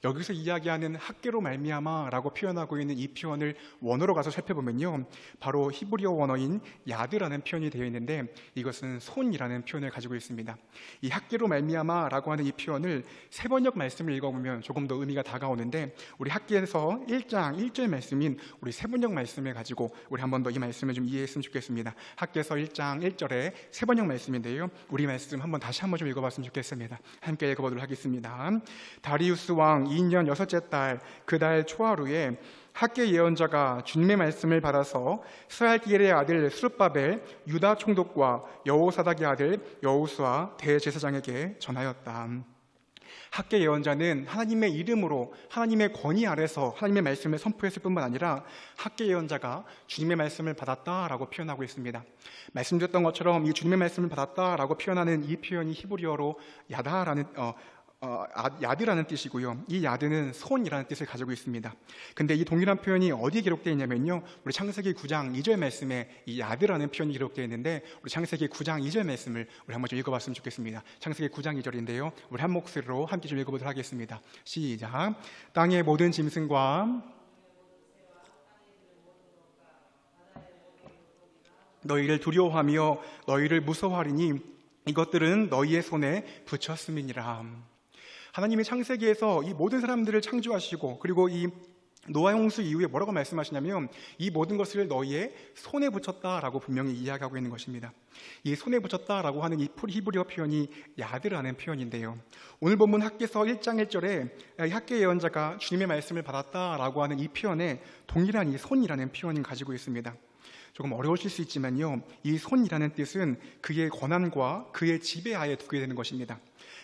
여기서 이야기하는 학개로 말미암아라고 표현하고 있는 이 표현을 원어로 가서 살펴보면요, 바로 히브리어 원어인 야드라는 표현이 되어 있는데 이것은 손이라는 표현을 가지고 있습니다. 이 학개로 말미암아라고 하는 이 표현을 세번역 말씀을 읽어보면 조금 더 의미가 다가오는데, 우리 학개에서 1장 1절 말씀인 우리 세번역 말씀을 가지고 우리 한 번 더 이 말씀을 좀 이해했으면 좋겠습니다. 학개서 1장 1절에 세번역 말씀인데요, 우리 말씀 한번 다시 한번 좀 읽어봤으면 좋겠습니다. 함께 읽어보도록 하겠습니다. 다리우스 왕 2년 6째 달 그 달 초하루에 학개 예언자가 주님의 말씀을 받아서 스알기엘의 아들 스룹바벨 유다 총독과 여호사닥의 아들 여호수아 대제사장에게 전하였다. 학개 예언자는 하나님의 이름으로 하나님의 권위 아래서 하나님의 말씀을 선포했을 뿐만 아니라 학개 예언자가 주님의 말씀을 받았다라고 표현하고 있습니다. 말씀드렸던 것처럼 이 주님의 말씀을 받았다라고 표현하는 이 표현이 히브리어로 야드라는 뜻이고요. 이 야드는 손이라는 뜻을 가지고 있습니다. 근데 이 동일한 표현이 어디에 기록되어 있냐면요, 우리 창세기 9장 2절 말씀에 이 야드라는 표현이 기록되어 있는데, 우리 창세기 9장 2절 말씀을 우리 한번 좀 읽어봤으면 좋겠습니다. 창세기 9장 2절인데요, 우리 한 목소리로 함께 좀 읽어보도록 하겠습니다. 시작. 땅의 모든 짐승과 너희를 두려워하며 너희를 무서워하리니 이것들은 너희의 손에 붙였음이니라. 하나님이 창세기에서 이 모든 사람들을 창조하시고, 그리고 이 노아 홍수 이후에 뭐라고 말씀하시냐면 이 모든 것을 너희의 손에 붙였다라고 분명히 이야기하고 있는 것입니다. 이 손에 붙였다라고 하는 이 히브리어 표현이 야드라는 표현인데요. 오늘 본문 학개서 1장 1절에 학개 예언자가 주님의 말씀을 받았다라고 하는 이 표현에 동일한 이 손이라는 표현을 가지고 있습니다. 조금 어려우실 수 있지만요, 이 손이라는 뜻은 그의 권한과 그의 지배하에 두게 되는 것입니다.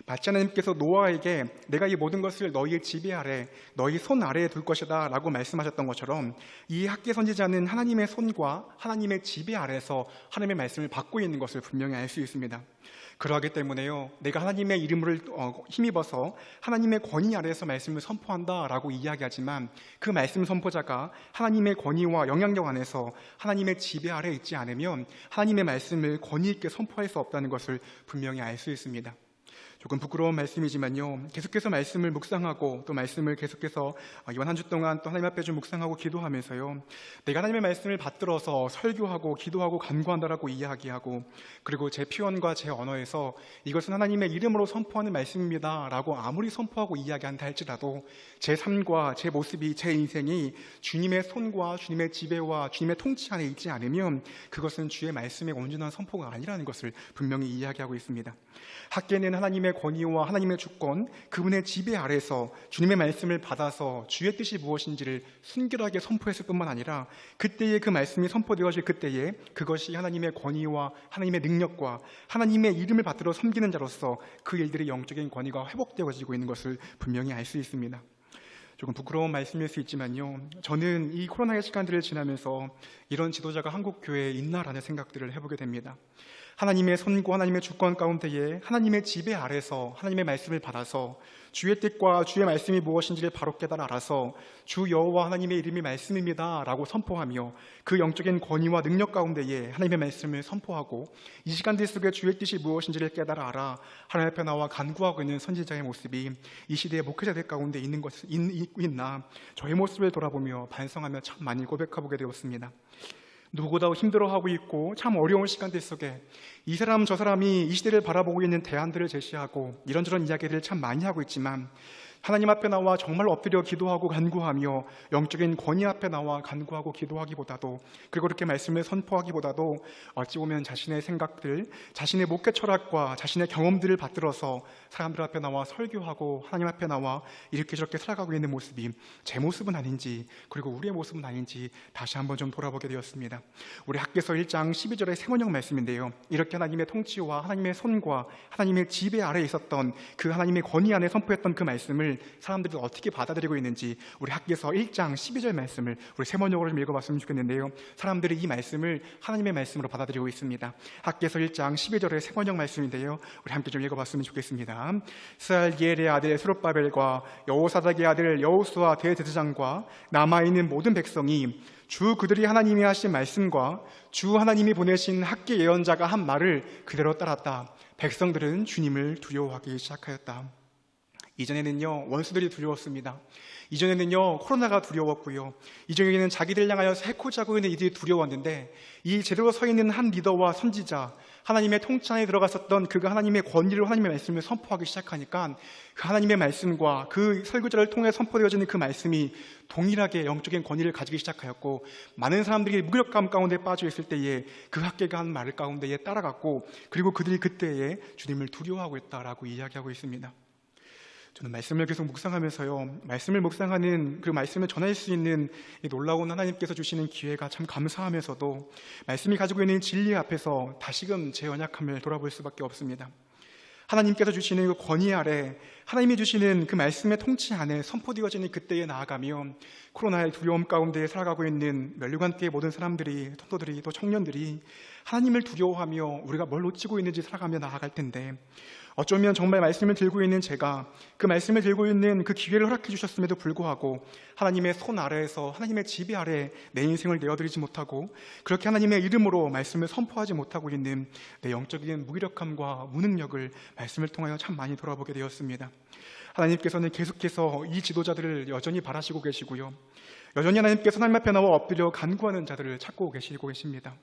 마치 하나님께서 노아에게 내가 이 모든 것을 너희의 지배 아래, 너희 손 아래에 둘 것이다 라고 말씀하셨던 것처럼 이 학개 선지자는 하나님의 손과 하나님의 지배 아래에서 하나님의 말씀을 받고 있는 것을 분명히 알 수 있습니다. 그러하기 때문에요, 내가 하나님의 이름을 힘입어서 하나님의 권위 아래에서 말씀을 선포한다라고 이야기하지만 그 말씀 선포자가 하나님의 권위와 영향력 안에서 하나님의 지배 아래에 있지 않으면 하나님의 말씀을 권위 있게 선포할 수 없다는 것을 분명히 알 수 있습니다. 조금 부끄러운 말씀이지만요, 계속해서 말씀을 묵상하고 또 말씀을 계속해서 이번 한 주 동안 또 하나님 앞에 좀 묵상하고 기도하면서요, 내가 하나님의 말씀을 받들어서 설교하고 기도하고 간구한다라고 이야기하고, 그리고 제 표현과 제 언어에서 이것은 하나님의 이름으로 선포하는 말씀입니다 라고 아무리 선포하고 이야기한다 할지라도 제 삶과 제 모습이, 제 인생이 주님의 손과 주님의 지배와 주님의 통치 안에 있지 않으면 그것은 주의 말씀의 온전한 선포가 아니라는 것을 분명히 이야기하고 있습니다. 학개는 하나님의 권위와 하나님의 주권, 그분의 지배 아래서 주님의 말씀을 받아서 주의 뜻이 무엇인지를 순결하게 선포했을 뿐만 아니라 그때에 그 말씀이 선포되어질 그때에 그것이 하나님의 권위와 하나님의 능력과 하나님의 이름을 받들어 섬기는 자로서 그 일들의 영적인 권위가 회복되어지고 있는 것을 분명히 알 수 있습니다. 조금 부끄러운 말씀일 수 있지만요, 저는 이 코로나의 시간들을 지나면서 이런 지도자가 한국 교회에 있나라는 생각들을 해보게 됩니다. 하나님의 손과 하나님의 주권 가운데에 하나님의 지배 아래서 하나님의 말씀을 받아서 주의 뜻과 주의 말씀이 무엇인지를 바로 깨달아 알아서 주 여호와 하나님의 이름이 말씀입니다 라고 선포하며 그 영적인 권위와 능력 가운데에 하나님의 말씀을 선포하고 이 시간들 속에 주의 뜻이 무엇인지를 깨달아 알아 하나님 앞에 나와 간구하고 있는 선지자의 모습이 이 시대의 목회자들 가운데 있나 저의 모습을 돌아보며 반성하며 참 많이 고백해보게 되었습니다. 누구보다 힘들어하고 있고 참 어려운 시간들 속에 이 사람 저 사람이 이 시대를 바라보고 있는 대안들을 제시하고 이런저런 이야기들을 참 많이 하고 있지만 하나님 앞에 나와 정말 엎드려 기도하고 간구하며 영적인 권위 앞에 나와 간구하고 기도하기보다도, 그리고 그렇게 말씀을 선포하기보다도 어찌 보면 자신의 생각들, 자신의 목회 철학과 자신의 경험들을 받들어서 사람들 앞에 나와 설교하고 하나님 앞에 나와 이렇게 저렇게 살아가고 있는 모습이 제 모습은 아닌지, 그리고 우리의 모습은 아닌지 다시 한번 좀 돌아보게 되었습니다. 우리 학개서 1장 12절의 생원형 말씀인데요, 이렇게 하나님의 통치와 하나님의 손과 하나님의 지배 아래에 있었던 그 하나님의 권위 안에 선포했던 그 말씀을 사람들이 어떻게 받아들이고 있는지 우리 학개서 1장 12절 말씀을 우리 세번역으로 좀 읽어봤으면 좋겠는데요, 사람들이 이 말씀을 하나님의 말씀으로 받아들이고 있습니다. 학개서 1장 12절의 세번역 말씀인데요, 우리 함께 좀 읽어봤으면 좋겠습니다. 스알기엘의 아들 스룹바벨과 여호사닥의 아들 여호수아 대제사장과 남아있는 모든 백성이 주 그들이 하나님이 하신 말씀과 주 하나님이 보내신 학개 예언자가 한 말을 그대로 따랐다. 백성들은 주님을 두려워하기 시작하였다. 이전에는요, 원수들이 두려웠습니다. 이전에는요, 코로나가 두려웠고요. 이전에는 자기들 향하여 해코지 하고 있는 이들이 두려웠는데, 이 제대로 서 있는 한 리더와 선지자, 하나님의 통치 안에 들어갔었던 그가 하나님의 권위로 하나님의 말씀을 선포하기 시작하니까 그 하나님의 말씀과 그 설교자를 통해 선포되어지는 그 말씀이 동일하게 영적인 권위를 가지기 시작하였고, 많은 사람들이 무력감 가운데 빠져 있을 때에 그 학개가 한 말 가운데에 따라갔고, 그리고 그들이 그때에 주님을 두려워하고 있다라고 이야기하고 있습니다. 저는 말씀을 계속 묵상하면서요, 말씀을 묵상하는 그 말씀을 전할 수 있는 이 놀라운 하나님께서 주시는 기회가 참 감사하면서도 말씀이 가지고 있는 진리 앞에서 다시금 제 연약함을 돌아볼 수밖에 없습니다. 하나님께서 주시는 그 권위 아래, 하나님이 주시는 그 말씀의 통치 안에 선포되어지는 그때에 나아가며 코로나의 두려움 가운데 살아가고 있는 멸류관계의 모든 사람들이, 성도들이, 또 청년들이 하나님을 두려워하며 우리가 뭘 놓치고 있는지 살아가며 나아갈 텐데, 어쩌면 정말 말씀을 들고 있는 제가 그 말씀을 들고 있는 그 기회를 허락해 주셨음에도 불구하고 하나님의 손 아래에서 하나님의 지배 아래 내 인생을 내어드리지 못하고 그렇게 하나님의 이름으로 말씀을 선포하지 못하고 있는 내 영적인 무기력함과 무능력을 말씀을 통하여 참 많이 돌아보게 되었습니다. 하나님께서는 계속해서 이 지도자들을 여전히 바라시고 계시고요. 여전히 하나님께서 하나님 앞에 나와 엎드려 간구하는 자들을 찾고 계시고 계십니다.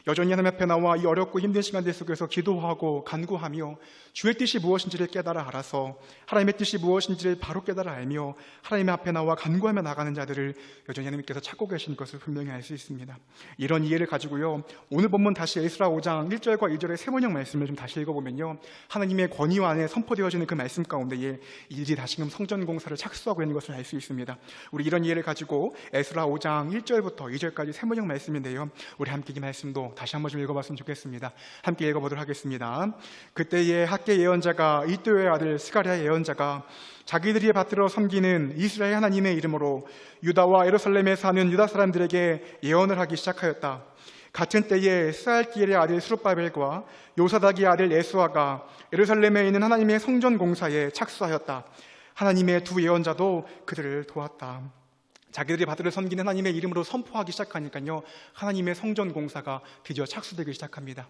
여전히 하나님 앞에 나와 이 어렵고 힘든 시간들 속에서 기도하고 간구하며 주의 뜻이 무엇인지를 깨달아 알아서 하나님의 뜻이 무엇인지를 바로 깨달아 알며 하나님 앞에 나와 간구하며 나가는 자들을 여전히 하나님께서 찾고 계신 것을 분명히 알 수 있습니다. 이런 이해를 가지고요, 오늘 본문 다시 에스라 5장 1절과 2절의 세번역 말씀을 좀 다시 읽어보면요, 하나님의 권위와 안에 선포되어지는 그 말씀 가운데에 이들이 다시금 성전 공사를 착수하고 있는 것을 알 수 있습니다. 우리 이런 이해를 가지고 에스라 5장 1절부터 2절까지 세번역 말씀인데요, 우리 함께 이 말씀도 다시 한번 좀 읽어봤으면 좋겠습니다. 함께 읽어보도록 하겠습니다. 그때에 학계 예언자가 이도의 아들 스가랴 예언자가 자기들이 받들어 섬기는 이스라엘 하나님의 이름으로 유다와 예루살렘에 사는 유다 사람들에게 예언을 하기 시작하였다. 같은 때에 스알기엘의 아들 스룹바벨과 요사닥의 아들 예수아가 예루살렘에 있는 하나님의 성전 공사에 착수하였다. 하나님의 두 예언자도 그들을 도왔다. 자기들이 받들어 섬기는 하나님의 이름으로 선포하기 시작하니까요, 하나님의 성전 공사가 드디어 착수되기 시작합니다.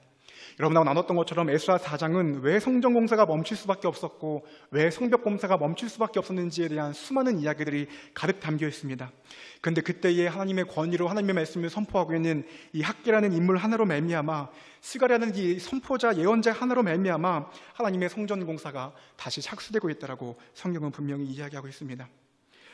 여러분하고 나눴던 것처럼 에스라 4장은 왜 성전 공사가 멈출 수밖에 없었고 왜 성벽 공사가 멈출 수밖에 없었는지에 대한 수많은 이야기들이 가득 담겨 있습니다. 그런데 그때의 하나님의 권위로 하나님의 말씀을 선포하고 있는 이 학계라는 인물 하나로 말미암아, 스가랴는 이 선포자 예언자 하나로 말미암아 하나님의 성전 공사가 다시 착수되고 있다라고 성경은 분명히 이야기하고 있습니다.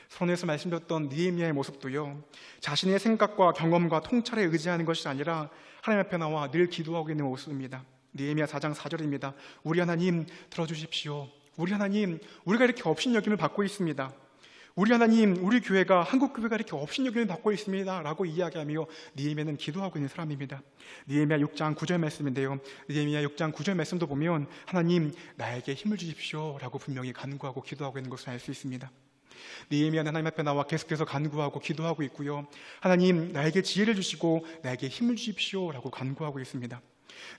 서론에서 말씀드렸던 느헤미야의 모습도요, 자신의 생각과 경험과 통찰에 의지하는 것이 아니라 하나님 앞에 나와 늘 기도하고 있는 모습입니다. 느헤미야 4장 4절입니다. 우리 하나님 들어주십시오. 우리 하나님, 우리가 이렇게 업신여김을 받고 있습니다. 우리 하나님, 우리 교회가, 한국교회가 이렇게 업신여김을 받고 있습니다 라고 이야기하며 느헤미야는 기도하고 있는 사람입니다. 느헤미야 6장 9절 말씀인데요, 느헤미야 6장 9절 말씀도 보면 하나님 나에게 힘을 주십시오 라고 분명히 간구하고 기도하고 있는 것을 알 수 있습니다. 느헤미야는 하나님 앞에 나와 계속해서 간구하고 기도하고 있고요, 하나님 나에게 지혜를 주시고 나에게 힘을 주십시오 라고 간구하고 있습니다.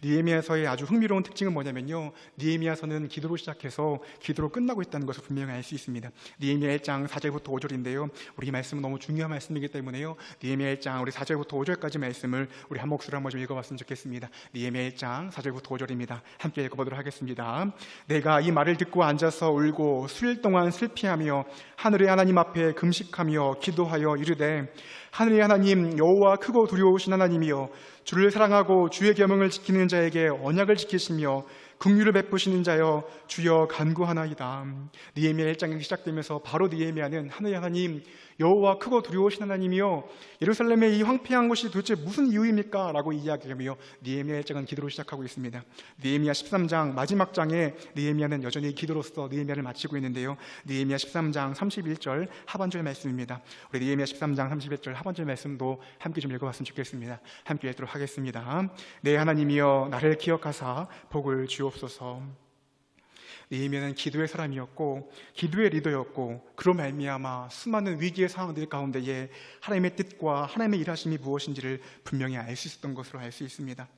느헤미야서의 아주 흥미로운 특징은 뭐냐면요, 느헤미야서는 기도로 시작해서 기도로 끝나고 있다는 것을 분명히 알 수 있습니다. 느헤미야 1장 4절부터 5절인데요, 우리 이 말씀은 너무 중요한 말씀이기 때문에요, 느헤미야 1장 우리 4절부터 5절까지 말씀을 우리 한 목소리로 한번 좀 읽어봤으면 좋겠습니다. 느헤미야 1장 4절부터 5절입니다. 함께 읽어보도록 하겠습니다. 내가 이 말을 듣고 앉아서 울고 수일 동안 슬피하며 하늘의 하나님 앞에 금식하며 기도하여 이르되, 하늘의 하나님 여호와 크고 두려우신 하나님이여, 주를 사랑하고 주의 계명을 지키는 자에게 언약을 지키시며 긍휼을 베푸시는 자여 주여 간구하나이다. 느헤미야 1장이 시작되면서 바로 느헤미야는 하늘의 하나님 여호와 크고 두려우신 하나님이여, 예루살렘의 이 황폐한 곳이 도대체 무슨 이유입니까? 라고 이야기하며 느헤미야 1장은 기도로 시작하고 있습니다. 느헤미야 13장 마지막 장에 느헤미야는 여전히 기도로서 느헤미야를 마치고 있는데요, 느헤미야 13장 31절 하반절 말씀입니다. 우리 느헤미야 13장 31절 하반절 말씀도 함께 좀 읽어봤으면 좋겠습니다. 함께 읽도록 하겠습니다. 내 하나님이여 나를 기억하사 복을 주옵소서. 느헤미야는 기도의 사람이었고 기도의 리더였고, 그로 말미암아 수많은 위기의 상황들 가운데에 하나님의 뜻과 하나님의 일하심이 무엇인지를 분명히 알 수 있었던 것으로 알 수 있습니다.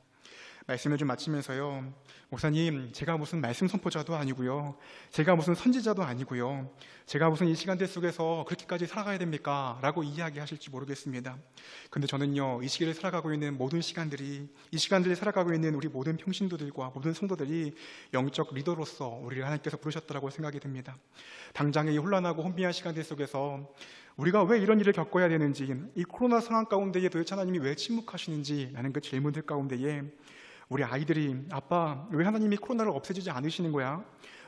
말씀을 좀 마치면서요, 목사님 제가 무슨 말씀 선포자도 아니고요, 제가 무슨 선지자도 아니고요, 제가 무슨 이 시간대 속에서 그렇게까지 살아가야 됩니까? 라고 이야기하실지 모르겠습니다. 근데 저는요, 이 시기를 살아가고 있는 모든 시간들이, 이 시간들을 살아가고 있는 우리 모든 평신도들과 모든 성도들이 영적 리더로서 우리를 하나님께서 부르셨다고 생각이 듭니다. 당장의 이 혼란하고 혼미한 시간들 속에서 우리가 왜 이런 일을 겪어야 되는지, 이 코로나 상황 가운데에 도대체 하나님이 왜 침묵하시는지 라는 그 질문들 가운데에 우리 아이들이, 아빠 왜 하나님이 코로나를 없애주지 않으시는 거야?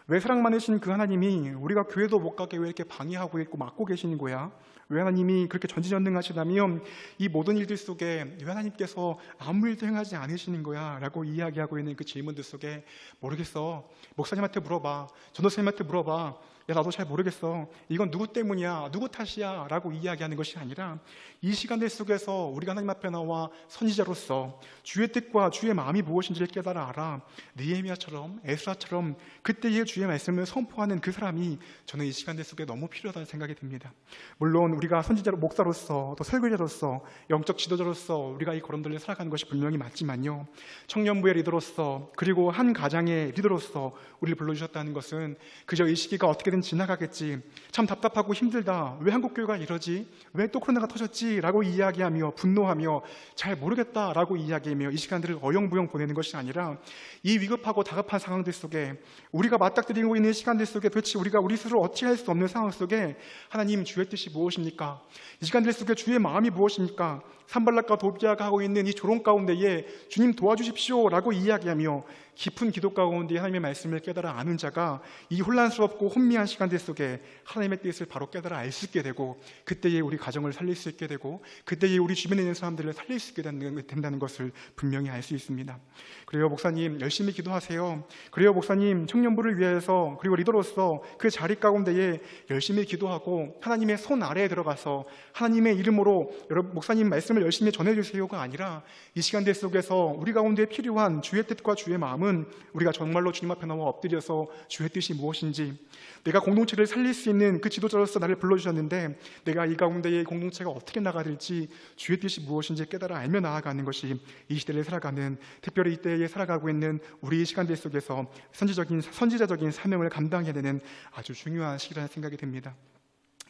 왜 사랑 많으신 그 하나님이 우리가 교회도 못 가게 왜 이렇게 방해하고 있고 막고 계시는 거야? 왜 하나님이 그렇게 전지전능하시다면 이 모든 일들 속에 왜 하나님께서 아무 일도 행하지 않으시는 거야? 라고 이야기하고 있는 그 질문들 속에, 모르겠어, 목사님한테 물어봐, 전도사님한테 물어봐, 야 나도 잘 모르겠어, 이건 누구 때문이야, 누구 탓이야 라고 이야기하는 것이 아니라, 이 시간들 속에서 우리가 하나님 앞에 나와 선지자로서 주의 뜻과 주의 마음이 무엇인지를 깨달아 알아 느헤미야처럼 에스라처럼 그때의 주의 말씀을 선포하는 그 사람이 저는 이 시간들 속에 너무 필요하다는 생각이 듭니다. 물론 우리가 선지자로 목사로서 또 설교자로서 영적 지도자로서 우리가 이 걸음들을 살아가는 것이 분명히 맞지만요, 청년부의 리더로서 그리고 한 가장의 리더로서 우리를 불러주셨다는 것은 그저 이 시기가 어떻게든 지나가겠지, 참 답답하고 힘들다, 왜 한국교회가 이러지, 왜 또 코로나가 터졌지 라고 이야기하며 분노하며 잘 모르겠다라고 이야기하며 이 시간들을 어영부영 보내는 것이 아니라 이 위급하고 다급한 상황들 속에 우리가 맞닥뜨리고 있는 시간들 속에 도대체 우리가 우리 스스로 어찌할 수 없는 상황 속에 하나님 주의 뜻이 무엇입니까? 이 시간들 속에 주의 마음이 무엇입니까? 산발락과 도비아가 하고 있는 이 조롱 가운데에 주님 도와주십시오 라고 이야기하며 깊은 기도 가운데 하나님의 말씀을 깨달아 아는 자가 이 혼란스럽고 혼미한 시간들 속에 하나님의 뜻을 바로 깨달아 알 수 있게 되고, 그때에 우리 가정을 살릴 수 있게 되고, 그때에 우리 주변에 있는 사람들을 살릴 수 있게 된다는 것을 분명히 알 수 있습니다. 그래요 목사님, 열심히 기도하세요. 그래요 목사님, 청년부를 위해서 그리고 리더로서 그 자리 가운데에 열심히 기도하고 하나님의 손 아래에 들어가서 하나님의 이름으로 여러분 목사님 말씀을 열심히 전해주세요가 아니라, 이 시간들 속에서 우리 가운데 필요한 주의 뜻과 주의 마음은 우리가 정말로 주님 앞에 나와 엎드려서 주의 뜻이 무엇인지, 내가 공동체를 살릴 수 있는 그 지도자로서 나를 불러주셨는데 내가 이 가운데의 공동체가 어떻게 나가될지 주의 뜻이 무엇인지 깨달아 알며 나아가는 것이 이 시대를 살아가는, 특별히 이때에 살아가고 있는 우리 시간들 속에서 선지자적인 사명을 감당해야 되는 아주 중요한 시기라는 생각이 듭니다.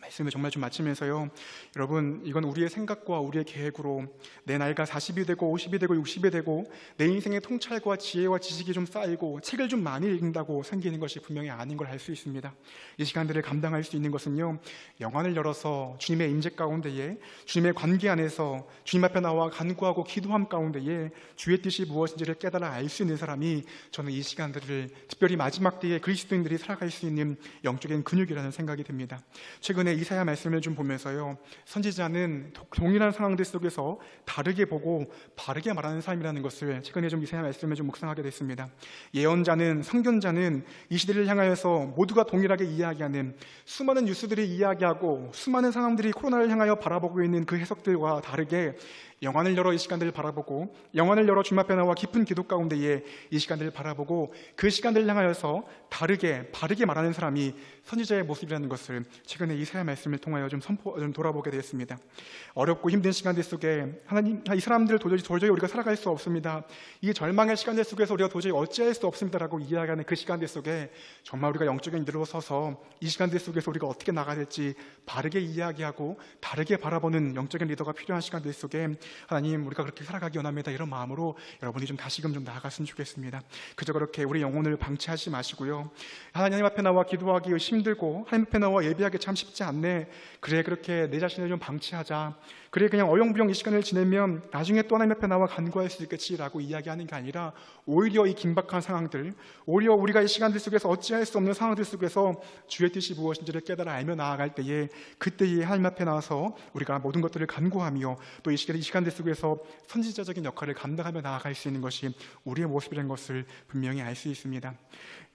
말씀을 정말 좀 마치면서요, 여러분, 이건 우리의 생각과 우리의 계획으로 내 나이가 40이 되고 50이 되고 60이 되고 내 인생의 통찰과 지혜와 지식이 좀 쌓이고 책을 좀 많이 읽는다고 생기는 것이 분명히 아닌 걸 알 수 있습니다. 이 시간들을 감당할 수 있는 것은요, 영안을 열어서 주님의 임재 가운데에, 주님의 관계 안에서 주님 앞에 나와 간구하고 기도함 가운데에 주의 뜻이 무엇인지를 깨달아 알 수 있는 사람이, 저는 이 시간들을 특별히 마지막 때에 그리스도인들이 살아갈 수 있는 영적인 근육이라는 생각이 듭니다. 최근에 이사야 말씀을 좀 보면서요, 선지자는 동일한 상황들 속에서 다르게 보고 바르게 말하는 사람이라는 것을 최근에 좀 이사야 말씀을 좀 묵상하게 됐습니다. 예언자는, 선견자는 이 시대를 향하여서 모두가 동일하게 이야기하는, 수많은 뉴스들이 이야기하고 수많은 사람들이 코로나를 향하여 바라보고 있는 그 해석들과 다르게 영안을 열어 이 시간들을 바라보고, 영안을 열어 주님 앞에 나와 깊은 기도 가운데에 이 시간들을 바라보고 그 시간들을 향하여서 다르게 바르게 말하는 사람이 선지자의 모습이라는 것을 최근에 이사야 말씀을 통하여 좀 돌아보게 되었습니다. 어렵고 힘든 시간들 속에 하나님, 이 사람들을 도저히 우리가 살아갈 수 없습니다, 이 절망의 시간들 속에서 우리가 도저히 어찌할 수 없습니다라고 이야기하는 그 시간들 속에 정말 우리가 영적인 리더로 서서 이 시간들 속에서 우리가 어떻게 나가야 될지 바르게 이야기하고 다르게 바라보는 영적인 리더가 필요한 시간들 속에 하나님, 우리가 그렇게 살아가기 원합니다, 이런 마음으로 여러분이 좀 다시금 좀 나아갔으면 좋겠습니다. 그저 그렇게 우리 영혼을 방치하지 마시고요, 하나님 앞에 나와 기도하기 힘들고 하나님 앞에 나와 예배하기 참 쉽지 않네, 그래 그렇게 내 자신을 좀 방치하자, 그래 그냥 어영부영 이 시간을 지내면 나중에 또 하나님 앞에 나와 간구할 수 있겠지라고 이야기하는 게 아니라, 오히려 이 긴박한 상황들, 오히려 우리가 이 시간들 속에서 어찌할 수 없는 상황들 속에서 주의 뜻이 무엇인지를 깨달아 알며 나아갈 때에, 그때에 하나님 앞에 나와서 우리가 모든 것들을 간구하며 또 이 시간들 속에서 선지자적인 역할을 감당하며 나아갈 수 있는 것이 우리의 모습이라는 것을 분명히 알 수 있습니다.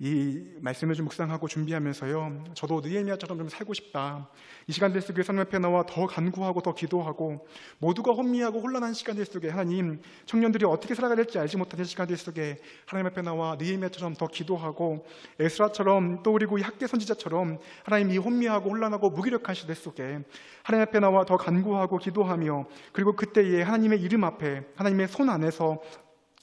이 말씀을 좀 묵상하고 준비하면서요, 저도 느헤미야처럼 좀 살고 싶다, 이 시간들 속에 하나님 앞에 나와 더 간구하고 더 기도하고, 모두가 혼미하고 혼란한 시간들 속에 하나님, 청년들이 어떻게 살아가야 될지 알지 못하는 시간들 속에 하나님 앞에 나와 느헤미야처럼 더 기도하고, 에스라처럼 또 그리고 이 학대 선지자처럼 하나님, 이 혼미하고 혼란하고 무기력한 시대 속에 하나님 앞에 나와 더 간구하고 기도하며, 그리고 그때에 하나님의 이름 앞에 하나님의 손 안에서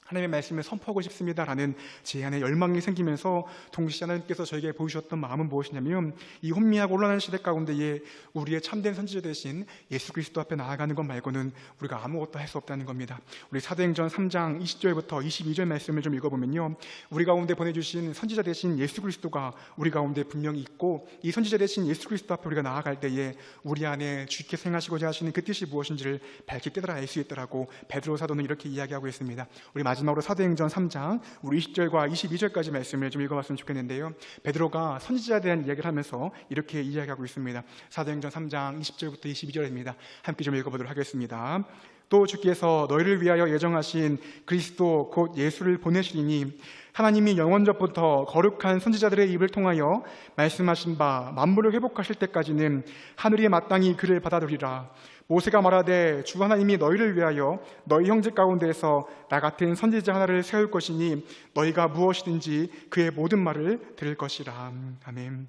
하나님의 말씀을 선포하고 싶습니다라는 제 안에 열망이 생기면서, 동시에 하나님께서 저에게 보여주셨던 마음은 무엇이냐면, 이 혼미하고 혼란한 시대 가운데에 우리의 참된 선지자 되신 예수 그리스도 앞에 나아가는 것 말고는 우리가 아무것도 할 수 없다는 겁니다. 우리 사도행전 3장 20절부터 22절 말씀을 좀 읽어보면요, 우리 가운데 보내주신 선지자 되신 예수 그리스도가 우리 가운데 분명히 있고, 이 선지자 되신 예수 그리스도 앞에 우리가 나아갈 때에 우리 안에 주께 행하시고자 하시는 그 뜻이 무엇인지를 밝게 깨달아 알 수 있더라고 베드로 사도는 이렇게 이야기하고 있습니다. 우리 마지막으로 사도행전 3장 우리 20절과 22절까지 말씀을 좀 읽어봤으면 좋겠는데요, 베드로가 선지자에 대한 이야기를 하면서 이렇게 이야기하고 있습니다. 사도행전 3장 20절부터 22절입니다. 함께 좀 읽어보도록 하겠습니다. 또 주께서 너희를 위하여 예정하신 그리스도 곧 예수를 보내시리니, 하나님이 영원전부터 거룩한 선지자들의 입을 통하여 말씀하신 바 만물을 회복하실 때까지는 하늘이 마땅히 그를 받아들이라. 모세가 말하되 주 하나님이 너희를 위하여 너희 형제 가운데에서 나 같은 선지자 하나를 세울 것이니 너희가 무엇이든지 그의 모든 말을 들을 것이라. 아멘.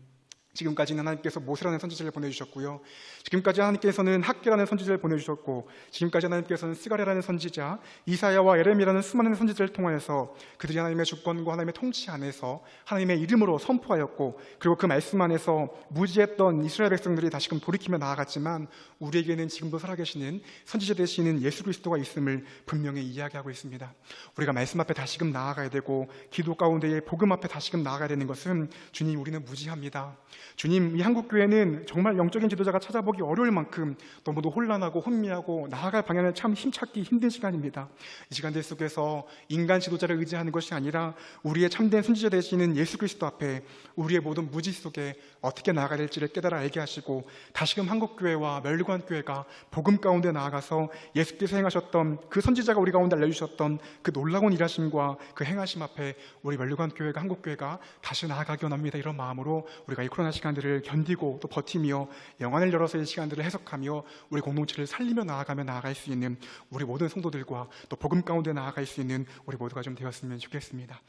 지금까지는 하나님께서 모세라는 선지자를 보내주셨고요. 지금까지 하나님께서는 학개라는 선지자를 보내주셨고, 지금까지 하나님께서는 스가랴라는 선지자, 이사야와 예레미야라는 수많은 선지자를 통하여서 그들이 하나님의 주권과 하나님의 통치 안에서 하나님의 이름으로 선포하였고, 그리고 그 말씀 안에서 무지했던 이스라엘 백성들이 다시금 돌이키며 나아갔지만, 우리에게는 지금도 살아계시는 선지자 되시는 예수 그리스도가 있음을 분명히 이야기하고 있습니다. 우리가 말씀 앞에 다시금 나아가야 되고, 기도 가운데에 복음 앞에 다시금 나아가야 되는 것은, 주님, 우리는 무지합니다. 주님, 이 한국교회는 정말 영적인 지도자가 찾아보기 어려울 만큼 너무도 혼란하고 혼미하고 나아갈 방향을 참 힘찾기 힘든 시간입니다. 이 시간들 속에서 인간 지도자를 의지하는 것이 아니라 우리의 참된 선지자 되시는 예수 그리스도 앞에 우리의 모든 무지 속에 어떻게 나아가야 될지를 깨달아 알게 하시고, 다시금 한국교회와 멸관교회가 복음 가운데 나아가서 예수께서 행하셨던 그 선지자가 우리 가운데 알려주셨던 그 놀라운 일하심과 그 행하심 앞에 우리 멸관교회가, 한국교회가 다시 나아가기 원합니다. 이런 마음으로 우리가 이 코로나 시간들을 견디고 또 버티며 영안을 열어서 이 시간들을 해석하며 우리 공동체를 살리며 나아갈 수 있는 우리 모든 성도들과 또 복음 가운데 나아갈 수 있는 우리 모두가 좀 되었으면 좋겠습니다.